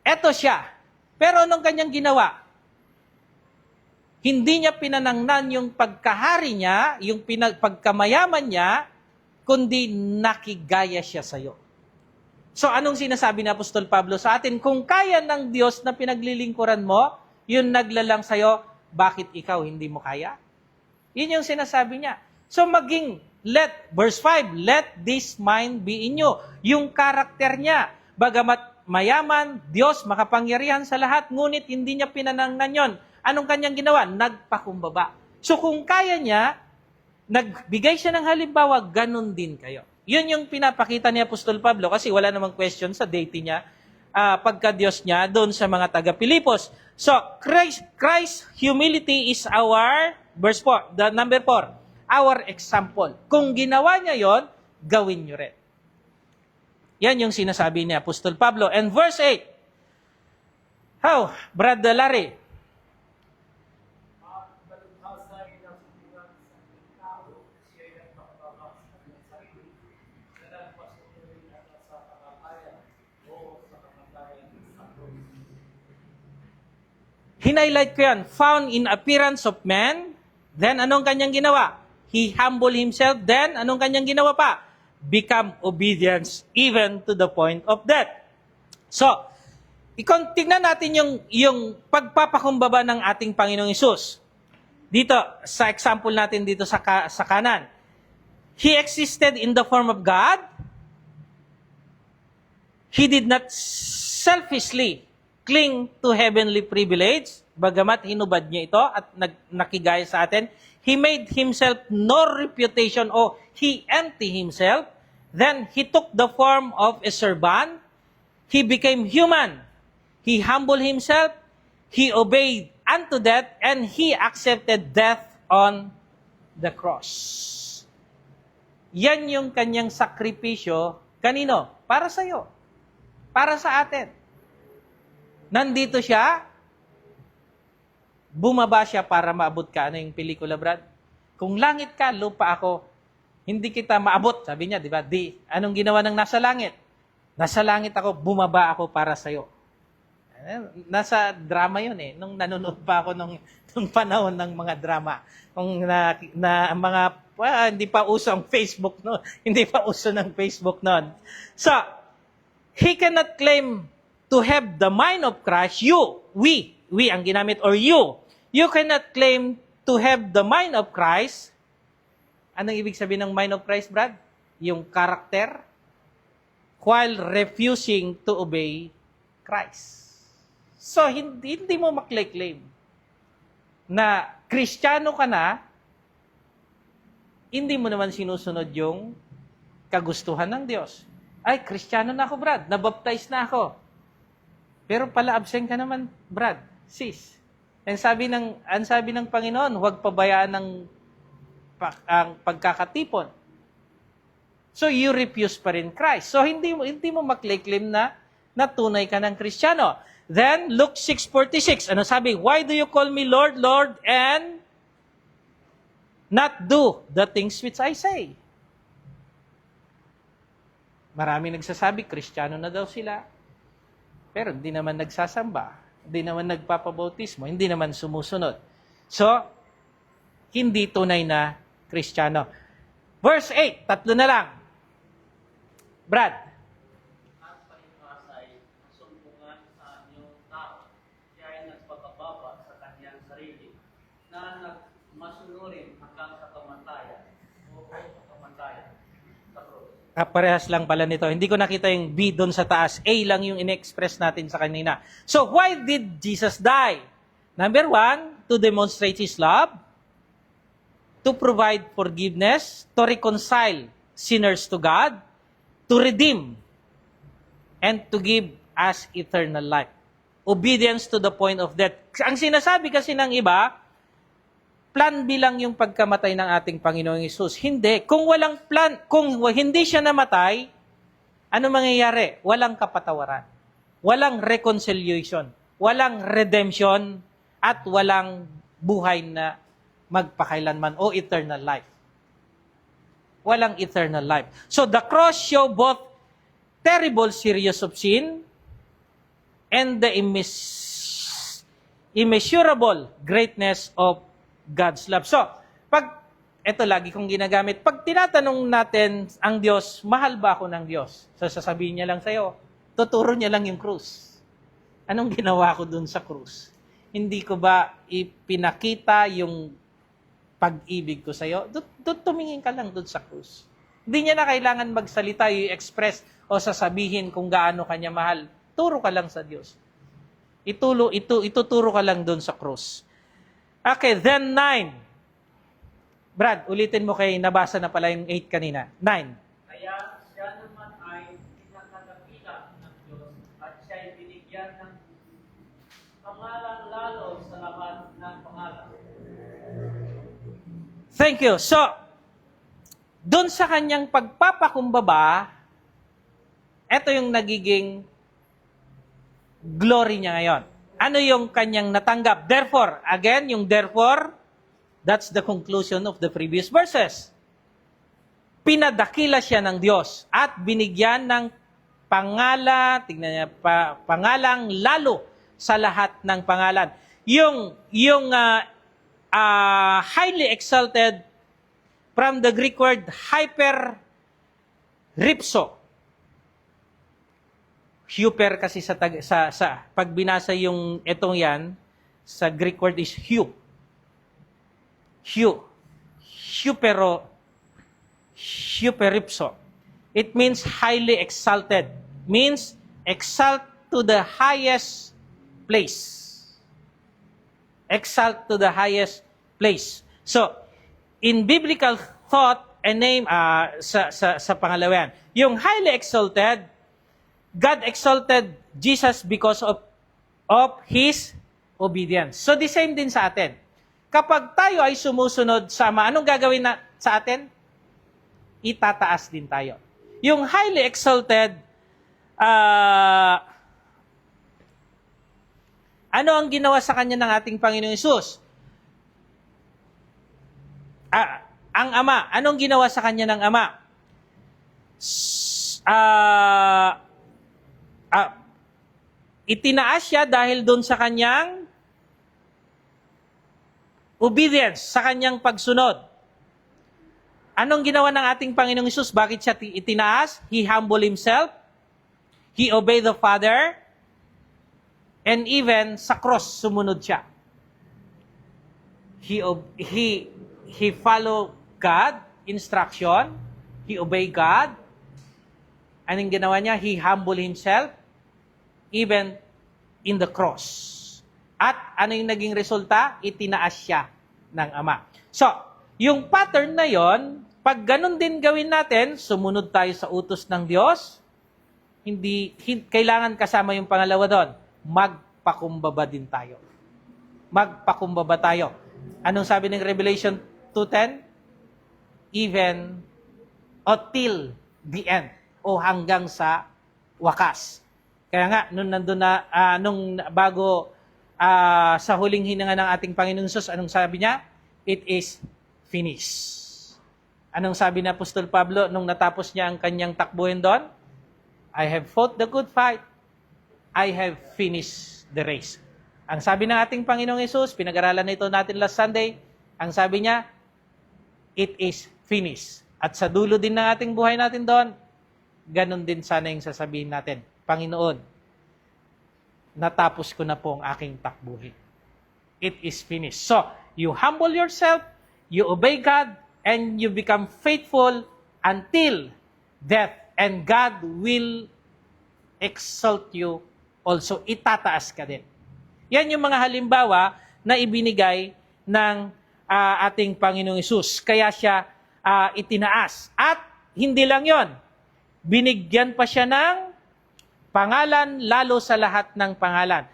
Eto siya. Pero anong kanyang ginawa? Hindi niya pinanangnan yung pagkahari niya, yung pagkamayaman niya, kundi nakigaya siya sa'yo. So, anong sinasabi ni Apostol Pablo sa atin? Kung kaya ng Diyos na pinaglilingkuran mo, yun naglalang sa'yo, bakit ikaw hindi mo kaya? Yun yung sinasabi niya. So, verse 5, let this mind be in you. Yung karakter niya, bagamat mayaman, Diyos, makapangyarihan sa lahat, ngunit hindi niya pinanangnan yon. Anong kanyang ginawa? Nagpakumbaba. So, kung kaya niya, nagbigay siya ng halimbawa, ganun din kayo. Yun yung pinapakita ni Apostol Pablo kasi wala namang question sa deity niya, pagka-Diyos niya doon sa mga taga-Pilipos. So, Christ's humility is our, verse 4, the number 4, our example. Kung ginawa niya yon, gawin niyo rin. Yan yung sinasabi ni Apostol Pablo. And verse 8, Brother Larry, Hinighlight ko yan. Found in appearance of man. Then, anong kanyang ginawa? He humbled himself. Then, anong kanyang ginawa pa? Become obedience even to the point of death. So, tingnan natin yung pagpapakumbaba ng ating Panginoong Hesus. Dito, sa example natin dito sa kanan. He existed in the form of God. He did not selfishly cling to heavenly privilege, bagamat hinubad niya ito at nakigaya sa atin. He made himself no reputation o he empty himself. Then he took the form of a servant. He became human. He humbled himself. He obeyed unto death and he accepted death on the cross. Yan yung kanyang sakripisyo. Kanino? Para sa iyo. Para sa atin. Nandito siya, bumaba siya para maabot ka. Ano yung pelikula, Brad? Kung langit ka, lupa ako. Hindi kita maabot, sabi niya, di ba? Anong ginawa ng nasa langit? Nasa langit ako, bumaba ako para sa'yo. Nasa drama yun eh. Nung nanonood pa ako nung panahon ng mga drama. Kung mga, hindi pa uso ang Facebook noon. Hindi pa uso ng Facebook noon. So, he cannot claim to have the mind of Christ. We ang ginamit, or you cannot claim to have the mind of Christ. Anong ibig sabihin ng mind of Christ, Brad? Yung character, while refusing to obey Christ. So, hindi mo makle-claim na Kristiyano ka na, hindi mo naman sinusunod yung kagustuhan ng Diyos. Ay, Kristiyano na ako, Brad. Nabaptize na ako. Pero pala absent ka naman, Brad, sis. Ang sabi ng Panginoon, huwag pabayaan ang pagkakatipon. So you refuse pa rin Christ. So hindi mo makle-claim na tunay ka ng Kristiyano. Then Luke 6:46, ano sabi? Why do you call me Lord, Lord, and not do the things which I say? Marami nagsasabi, Kristiyano na daw sila. Pero hindi naman nagsasamba. Hindi naman nagpapabautismo. Hindi naman sumusunod. So, hindi tunay na Kristiyano. Verse 8, 3 na lang. Brad. At palimasay, sumpungan sa anyong tao, siya ay nagpagkababa sa kanyang sarili, na nagmasunurin hanggang sa kamatayan, o sa kamatayan, sa krus. Parehas lang pala nito. Hindi ko nakita yung B doon sa taas. A lang yung in-express natin sa kanina. So, why did Jesus die? Number 1, to demonstrate His love, to provide forgiveness, to reconcile sinners to God, to redeem, and to give us eternal life. Obedience to the point of death. Ang sinasabi kasi ng iba, plan B lang yung pagkamatay ng ating Panginoong Hesus. Hindi. Kung walang plan, kung hindi siya namatay, ano mangyayari? Walang kapatawaran. Walang reconciliation. Walang redemption. At walang buhay na magpakailanman o eternal life. Walang eternal life. So the cross show both terrible serious of sin and the immeasurable greatness of God's love. So, ito lagi kong ginagamit, pag tinatanong natin ang Diyos, mahal ba ako ng Diyos? So, sasabihin niya lang sa'yo, tuturo niya lang yung krus. Anong ginawa ko dun sa krus? Hindi ko ba ipinakita yung pag-ibig ko sa'yo? Tumingin ka lang dun sa krus. Hindi niya na kailangan magsalita, i-express o sasabihin kung gaano kanya mahal. Turo ka lang sa Diyos. Ituturo ka lang dun sa krus. Okay, then 9. Brad, ulitin mo kay nabasa na pala yung 8 kanina. 9. Kaya siya naman ay pinakadakila ng Diyos at siya ay binigyan ng pangalan lalo sa lahat ng pangalan. Thank you. So, doon sa kanyang pagpapakumbaba, ito yung nagiging glory niya ngayon. Ano yung kanyang natanggap? Therefore, again, yung therefore, that's the conclusion of the previous verses. Pinadakila siya ng Diyos at binigyan ng tingnan niya, pangalang lalo sa lahat ng pangalan. Yung highly exalted, from the Greek word hyper-ripso. Hyper kasi sa pag binasa yung etong yan, sa Greek word is hyperipso. It means highly exalted. Means exalt to the highest place. Exalt to the highest place. So, in biblical thought and name, sa pangalawa yan, yung highly exalted, God exalted Jesus because of His obedience. So, the same din sa atin. Kapag tayo ay sumusunod sa Ama, anong gagawin na sa atin? Itataas din tayo. Yung highly exalted, ano ang ginawa sa kanya ng ating Panginoong Hesus? ang ama, anong ginawa sa kanya ng ama? Itinaas siya dahil doon sa kanyang obedience, sa kanyang pagsunod. Anong ginawa ng ating Panginoong Hesus? Bakit siya itinaas? He humbled himself. He obeyed the Father. And even sa cross, sumunod siya. He followed God instruction. He obeyed God. Anong ginawa niya? He humbled himself. Even in the cross. At ano yung naging resulta? Itinaas siya ng Ama. So, yung pattern na yon, pag ganun din gawin natin, sumunod tayo sa utos ng Diyos, kailangan kasama yung pangalawa doon, magpakumbaba din tayo. Magpakumbaba tayo. Anong sabi ng Revelation 2:10? Even or till the end, o hanggang sa wakas. Kaya nga, nung bago sa huling hininga ng ating Panginoong Hesus, anong sabi niya? It is finished. Anong sabi ni Apostol Pablo nung natapos niya ang kanyang takbuhin doon? I have fought the good fight. I have finished the race. Ang sabi ng ating Panginoong Hesus, pinag-aralan na ito natin last Sunday, ang sabi niya, it is finished. At sa dulo din ng ating buhay natin doon, ganun din sana yung sasabihin natin, Panginoon, natapos ko na po ang aking takbuhin. It is finished. So, you humble yourself, you obey God, and you become faithful until death. And God will exalt you also. Itataas ka din. Yan yung mga halimbawa na ibinigay ng ating Panginoong Hesus. Kaya siya itinaas. At hindi lang yon, binigyan pa siya ng pangalan lalo sa lahat ng pangalan.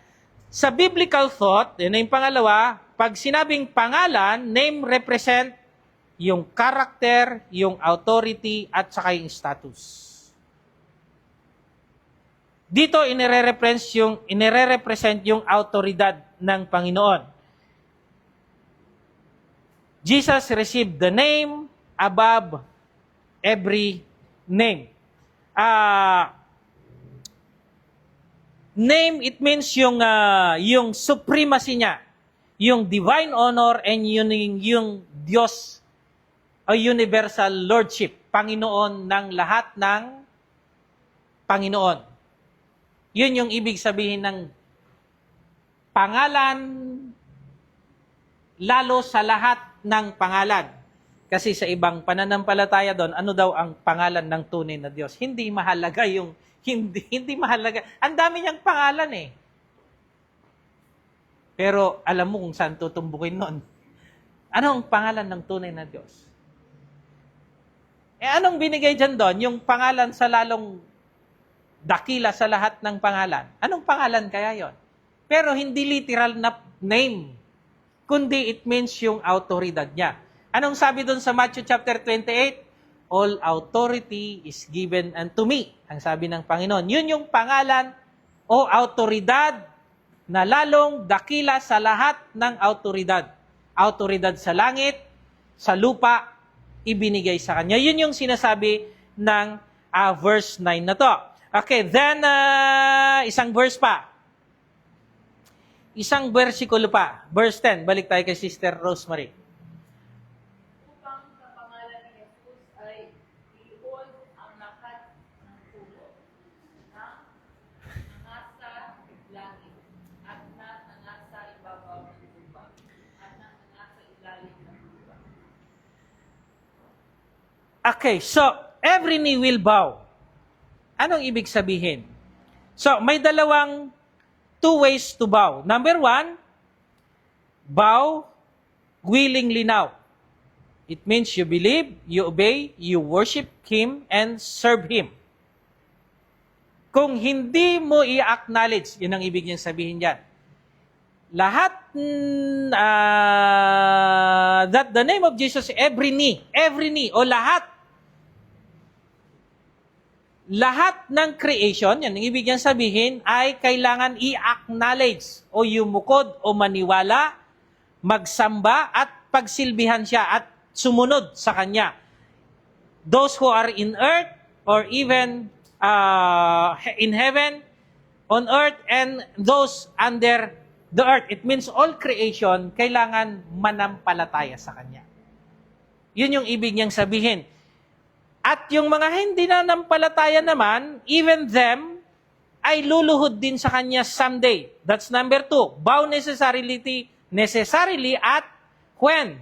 Sa biblical thought, yun na yung pangalawa, pag sinabing pangalan, name represent yung character, yung authority, at saka yung status. Dito, inire-represent yung autoridad ng Panginoon. Jesus received the name above every name. Name, it means yung supremacy niya, yung divine honor, and yung Diyos o universal lordship, Panginoon ng lahat ng Panginoon. Yun yung ibig sabihin ng pangalan lalo sa lahat ng pangalan. Kasi sa ibang pananampalataya doon, ano daw ang pangalan ng tunay na Diyos? Hindi mahalaga yung hindi mahalaga. Ang dami niyang pangalan eh. Pero alam mo kung saan tutumbukin nun. Ano ang pangalan ng tunay na Diyos? Anong binigay dyan doon? Yung pangalan sa lalong dakila sa lahat ng pangalan. Anong pangalan kaya yon? Pero hindi literal na name, kundi it means yung autoridad niya. Anong sabi doon sa Matthew chapter 28? All authority is given unto me. Ang sabi ng Panginoon. Yun yung pangalan o autoridad na lalong dakila sa lahat ng autoridad. Autoridad sa langit, sa lupa, ibinigay sa Kanya. Yun yung sinasabi ng verse 9 na to. Okay, then isang verse pa. Isang versikulo pa. Verse 10. Balik tayo kay Sister Rosemary. Upang sa pangalan ni Jesus ay ihold ang lahat ng puso na nangasa langit at na nangasa ibabaw ng lupa at na nangasa ilalim ng lupa. Okay, so every knee will bow. Anong ibig sabihin? So, may two ways to bow. Number one, bow willingly now. It means you believe, you obey, you worship Him, and serve Him. Kung hindi mo i-acknowledge, yun ang ibig niyang sabihin dyan. Lahat, that the name of Jesus, every knee, o lahat ng creation, yan ang ibig niyang sabihin, ay kailangan i-acknowledge o yumukod o maniwala, magsamba at pagsilbihan siya. At sumunod sa Kanya. Those who are in earth or even in heaven, on earth, and those under the earth. It means all creation, kailangan manampalataya sa Kanya. Yun yung ibig niyang sabihin. At yung mga hindi nanampalataya naman, even them, ay luluhod din sa Kanya someday. That's number 2. Bow necessarily at when?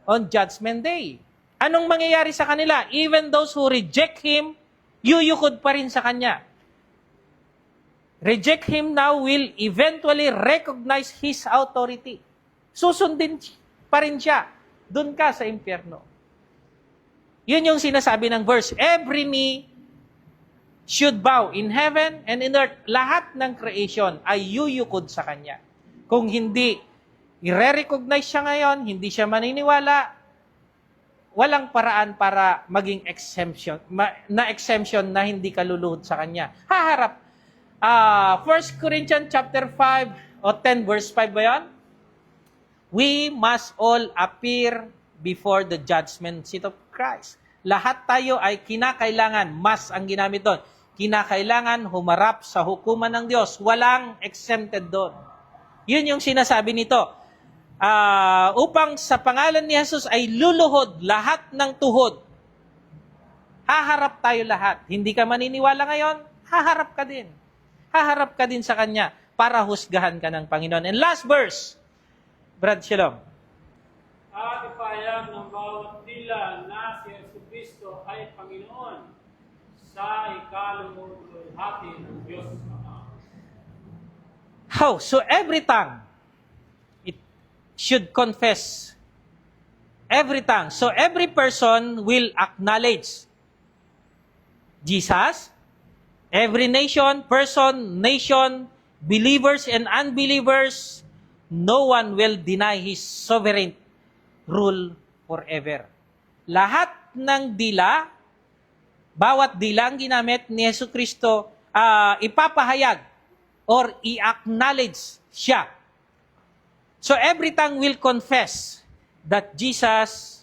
On Judgment Day. Anong mangyayari sa kanila? Even those who reject Him, yuyukod pa rin sa Kanya. Reject Him now will eventually recognize His authority. Susundin pa rin siya. Doon ka sa impyerno. Yun yung sinasabi ng verse. Every knee should bow in heaven and in earth. Lahat ng creation ay yuyukod sa Kanya. Kung hindi i-recognize siya ngayon, hindi siya maniniwala, walang paraan para maging exemption na hindi ka luluhod sa Kanya. Haharap. 1 Corinthians chapter 5 o 10 verse 5 ba yan? We must all appear before the judgment seat of Christ. Lahat tayo ay kinakailangan, mas ang ginamit doon, kinakailangan humarap sa hukuman ng Diyos. Walang exempted doon. Yun yung sinasabi nito. Upang sa pangalan ni Jesus ay luluhod lahat ng tuhod. Haharap tayo lahat. Hindi ka maniniwala ngayon, haharap ka din. Haharap ka din sa Kanya para husgahan ka ng Panginoon. And last verse, Brad Shalom. At ipahayag ng bawat dila na si Jesucristo ay Panginoon sa ikaluluhati ng Diyos Ama. How? So every tongue, it should confess. Every tongue. So every person will acknowledge Jesus. Every nation, believers and unbelievers, no one will deny His sovereign rule forever. Lahat ng dila, bawat dila ang ginamit ni Jesucristo, ipapahayag or i-acknowledge siya. So every tongue will confess that Jesus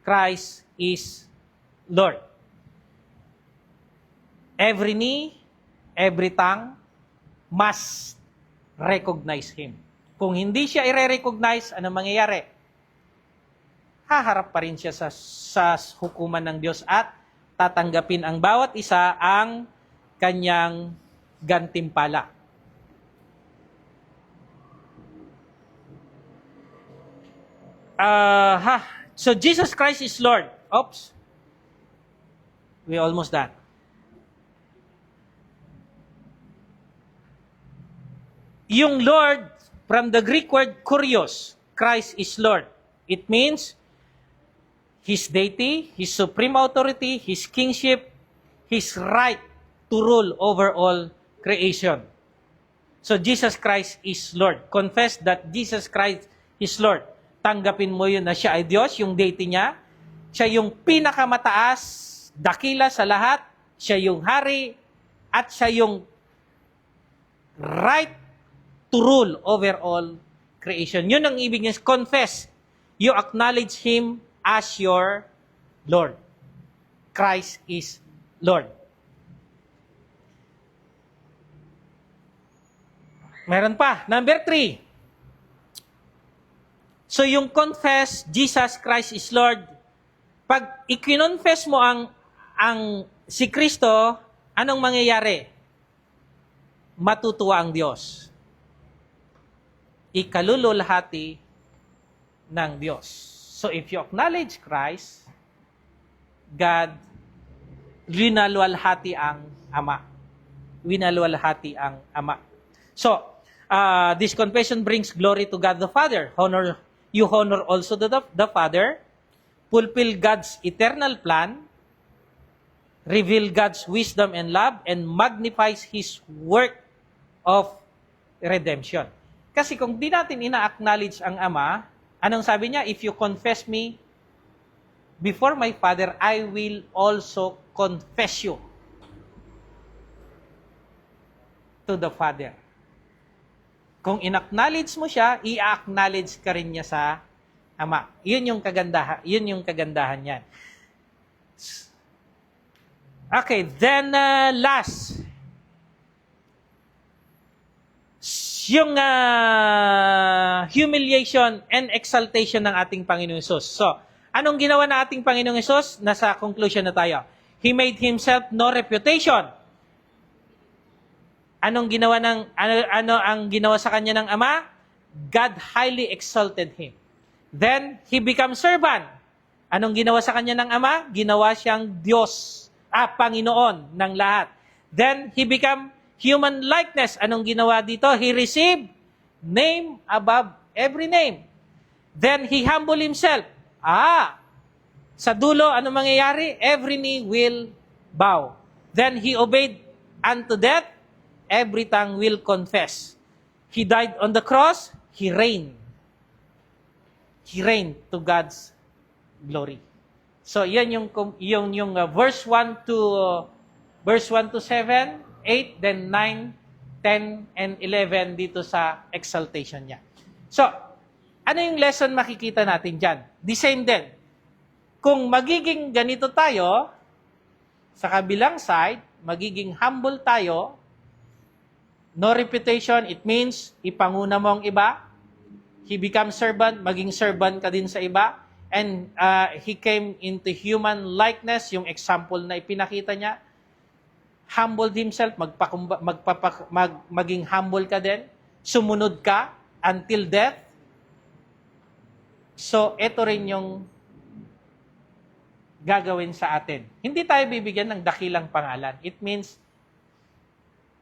Christ is Lord. Every knee, every tongue must recognize Him. Kung hindi siya i-recognize, ano mangyayari? Haharap pa rin siya sa hukuman ng Diyos at tatanggapin ang bawat isa ang kanyang gantimpala. So Jesus Christ is Lord. Oops. We almost done. Yung Lord, from the Greek word kurios, Christ is Lord. It means His deity, His supreme authority, His kingship, His right to rule over all creation. So Jesus Christ is Lord. Confess that Jesus Christ is Lord. Tanggapin mo yun na siya ay Diyos, yung deity niya. Siya yung pinakamataas, dakila sa lahat. Siya yung hari at siya yung right to rule over all creation. Yun ang ibig niya. Confess. You acknowledge Him as your Lord. Christ is Lord. Meron pa. Number 3. So yung confess, Jesus Christ is Lord. Pag ikinonfess mo ang si Kristo, anong mangyayari? Matutuwa ang Diyos. Ikalululhati ng Diyos. So if you acknowledge Christ, God, winalwalhati ang Ama. Winalwalhati ang Ama. So, this confession brings glory to God the Father. You honor also the Father, fulfill God's eternal plan, reveal God's wisdom and love, and magnifies His work of redemption. Kasi kung di natin ina-acknowledge ang Ama, anong sabi niya? If you confess me before my Father, I will also confess you to the Father. Kung in-acknowledge mo siya, i-acknowledge ka rin niya sa Ama. Yun yung kagandahan niyan. Okay, then last. Yung humiliation and exaltation ng ating Panginoong Hesus. So, anong ginawa ng ating Panginoong Hesus? Nasa conclusion na tayo. He made himself no reputation. Ano ang ginawa sa kanya ng Ama? God highly exalted him. Then, he became servant. Anong ginawa sa kanya ng Ama? Ginawa siyang Diyos, Panginoon ng lahat. Then, he became human likeness. Anong ginawa dito? He received name above every name. Then, he humbled himself. Sa dulo, ano mangyayari? Every knee will bow. Then, he obeyed unto death. Every tongue will confess. He died on the cross. He reigned. He reigned to God's glory. So, yan yung verse 1 to 7, 8, then 9, 10, and 11 dito sa exaltation niya. So, ano yung lesson makikita natin dyan? The same din. Kung magiging ganito tayo, sa kabilang side, magiging humble tayo, no reputation, it means ipanguna mo ang iba. He becomes servant, maging servant ka din sa iba. And he came into human likeness, yung example na ipinakita niya. Humbled himself, maging humble ka din. Sumunod ka until death. So, ito rin yung gagawin sa atin. Hindi tayo bibigyan ng dakilang pangalan. It means,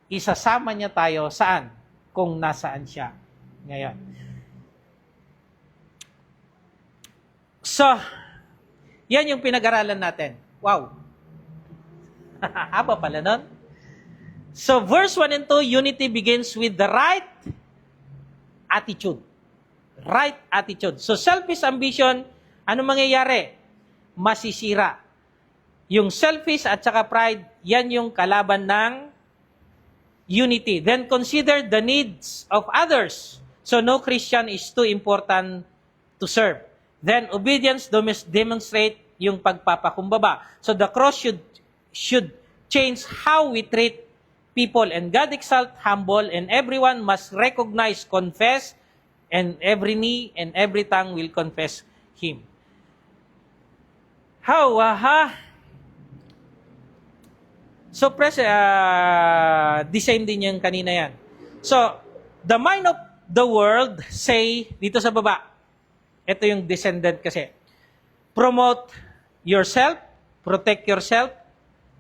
isasama niya tayo saan? Kung nasaan siya ngayon. So, yan yung pinag-aralan natin. Wow! Haba pala nun. So, verse 1 and 2, unity begins with the right attitude. Right attitude. So, selfish ambition, ano mangyayari? Masisira. Yung selfish at saka pride, yan yung kalaban ng unity. Then consider the needs of others. So no Christian is too important to serve. Then obedience demonstrate yung pagpapakumbaba. So the cross should change how we treat people, and God exalt humble, and everyone must recognize, confess, and every knee and every tongue will confess Him. How? So, the same din yung kanina yan. So, the mind of the world say, dito sa baba, ito yung descendant kasi, promote yourself, protect yourself,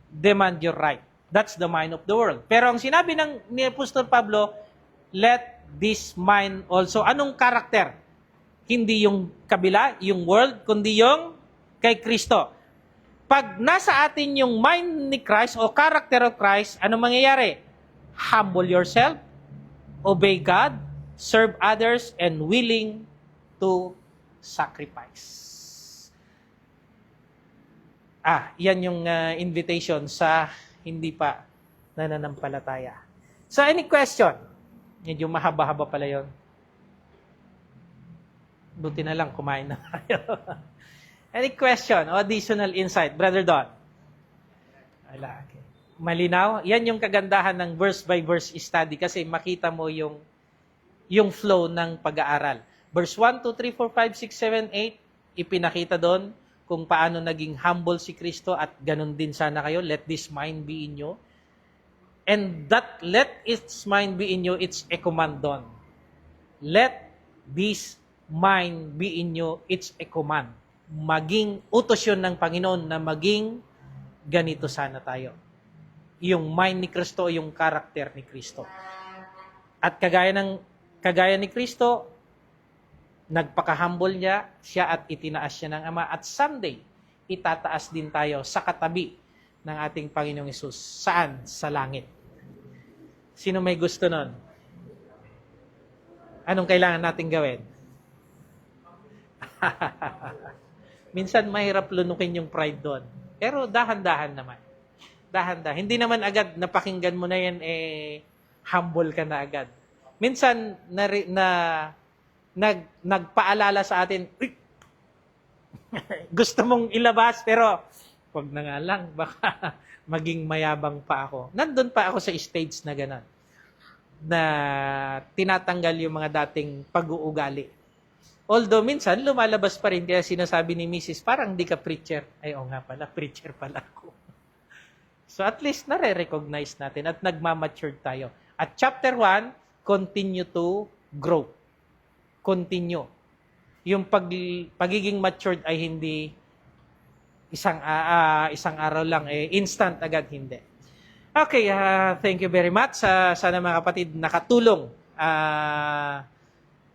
demand your right. That's the mind of the world. Pero ang sinabi ni Apostol Pablo, let this mind also, anong karakter? Hindi yung kabila, yung world, kundi yung kay Kristo. Pag nasa atin yung mind ni Christ o character of Christ, ano mangyayari? Humble yourself, obey God, serve others, and willing to sacrifice. Yan yung invitation sa hindi pa nananampalataya. So, any question? Medyo mahaba-haba pala yun. Buti na lang, kumain na tayo. Any question o additional insight? Brother Don? Wala. Okay. Malinaw? Yan yung kagandahan ng verse-by-verse study kasi makita mo yung flow ng pag-aaral. Verse 1, 2, 3, 4, 5, 6, 7, 8, ipinakita doon kung paano naging humble si Kristo at ganun din sana kayo. Let this mind be in you. And that let its mind be in you, it's a command doon. Let this mind be in you, it's a command. Maging utos yun ng Panginoon na maging ganito sana tayo. Yung mind ni Kristo, yung karakter ni Kristo. At kagaya ni Kristo, nagpaka-humble siya at itinaas siya ng Ama. At someday, itataas din tayo sa katabi ng ating Panginoong Hesus. Saan? Sa langit. Sino may gusto nun? Anong kailangan natin gawin? Minsan mahirap lunukin yung pride doon. Pero dahan-dahan naman. Dahan-dahan. Hindi naman agad napakinggan mo na yan, humble ka na agad. Minsan nagpaalala sa atin, Gusto mong ilabas, pero wag na nga lang, baka maging mayabang pa ako. Nandun pa ako sa stage na gano'n, na tinatanggal yung mga dating pag-uugali. Although minsan, lumalabas pa rin, kaya sinasabi ni Mrs., parang di ka preacher. Ay, oo nga pala, preacher pala ako. So at least nare-recognize natin at nagmamature tayo. At chapter 1, continue to grow. Continue. Yung pagiging matured ay hindi isang araw lang, instant agad, hindi. Okay, thank you very much. Sana mga kapatid nakatulong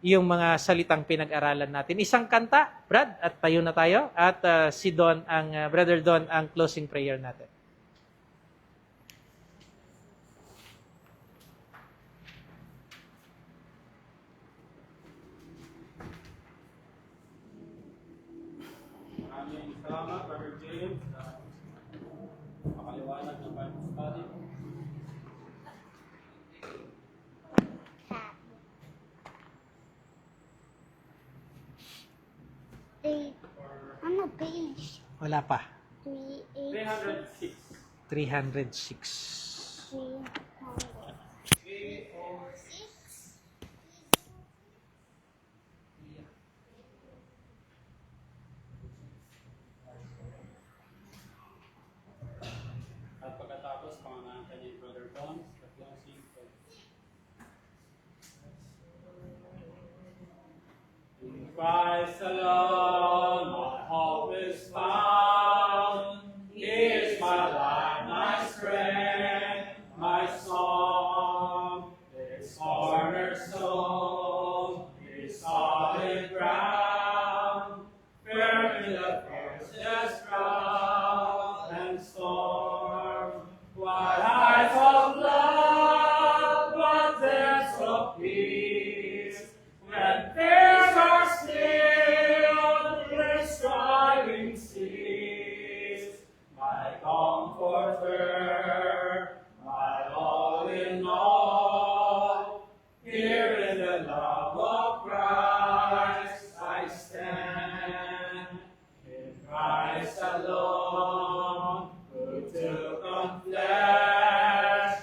yung mga salitang pinag-aralan natin. Isang kanta, Brad, at tayo na tayo. At si Don, Brother Don, ang closing prayer natin. Maraming salamat, Brother James, sa makaliwanag ng Bible study. Ano page? Wala pa. 306. 306. 306. At pagkatapos, pangalan ka ni Brother Don, sa closing prayer. In Christ alone, my hope is found. He is my life, my strength, my song. His cornerstone, His solid ground, firm in the fiercest drought and storm. What heights of love, what depths of peace, when fears are stilled, when striving cease. My comforter, my all in all, here in the love of Christ I stand. In Christ alone, who took on flesh,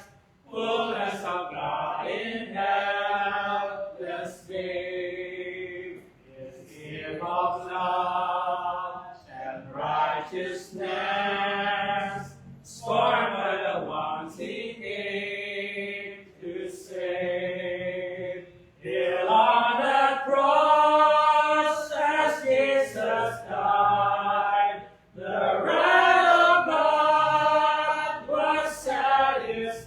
fullness of God in helpless babe, His gift of love and righteousness, scorned by the ones He came to save. Here on that cross, as Jesus died, the wrath of God was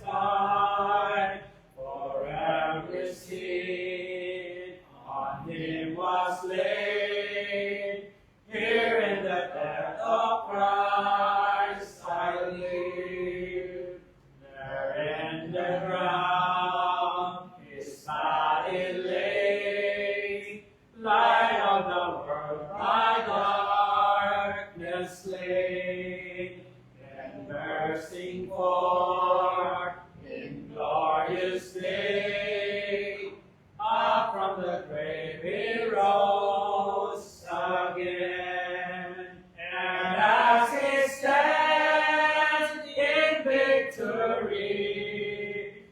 satisfied. For every sin on Him was laid. Here in the death of Christ I live. There in the ground His body lay, light of the world by darkness slain, and bursting forth in glorious day, up from the grave He rose again. And as He stands in victory,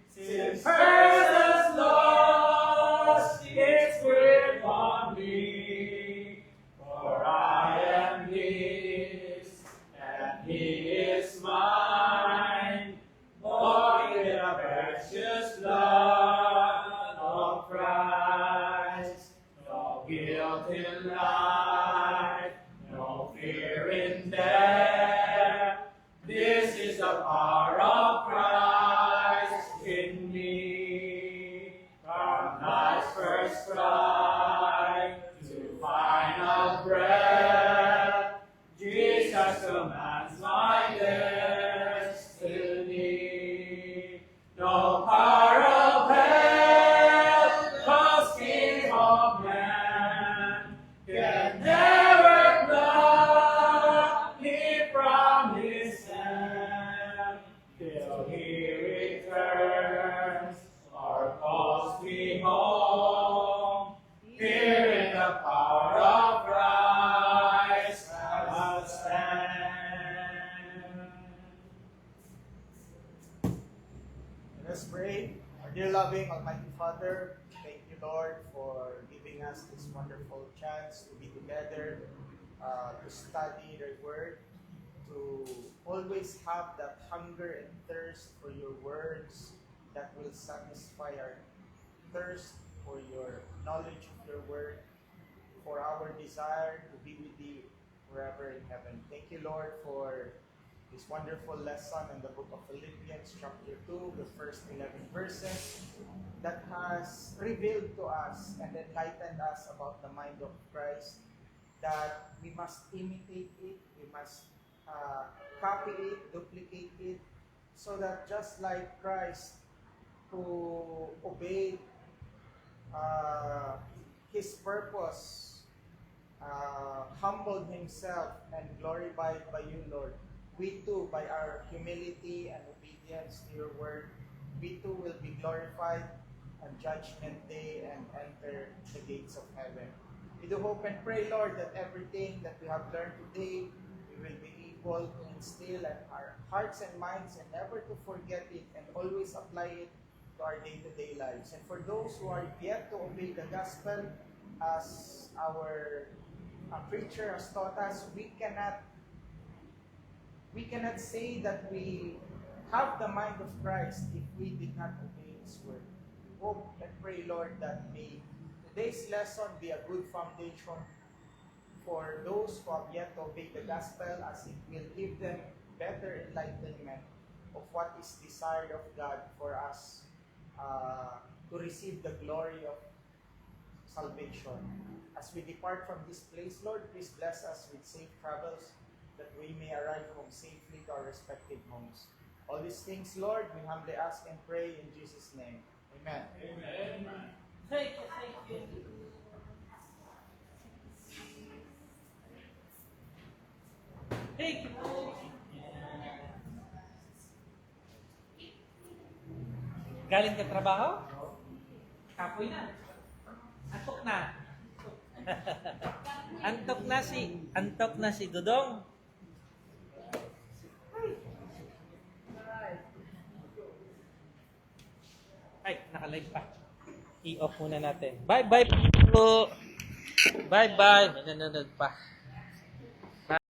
since presence lost its grip on me, for I am His, and He is mine, bought in the precious blood of Christ. No guilt in life, no fear in death. This is the power of Christ in me. From life's first cry to final breath, Jesus commands my destiny. No power of hell, no scheme of man can never pluck me from His hand. Father, thank you, Lord, for giving us this wonderful chance to be together, to study the Word, to always have that hunger and thirst for your words that will satisfy our thirst for your knowledge of your Word, for our desire to be with thee forever in heaven. Thank you, Lord, for this wonderful lesson in the book of Philippians chapter 2, the first 11 verses, that has revealed to us and enlightened us about the mind of Christ, that we must imitate it, we must copy it, duplicate it, so that just like Christ, who obeyed his purpose, humbled himself and glorified by you, Lord, we too, by our humility and obedience to your word, we too will be glorified on Judgment Day and enter the gates of heaven. We do hope and pray, Lord, that everything that we have learned today, we will be able to instill in our hearts and minds and never to forget it and always apply it to our day-to-day lives. And for those who are yet to obey the gospel, as our preacher has taught us, we cannot say that we have the mind of Christ if we did not obey His word. Hope and pray, Lord, that may today's lesson be a good foundation for those who have yet to obey the gospel, as it will give them better enlightenment of what is desired of God for us to receive the glory of salvation. As we depart from this place, Lord, please bless us with safe travels, that we may arrive home safely to our respective homes. All these things, Lord, we humbly ask and pray in Jesus' name. Amen. Amen. Thank you. Thank you po. Galing ka trabaho? Kapoy na. Antok na. Antok na si Dudong. Ay, naka-live pa. I-off muna natin. Bye-bye po. Bye-bye. May nanonood pa.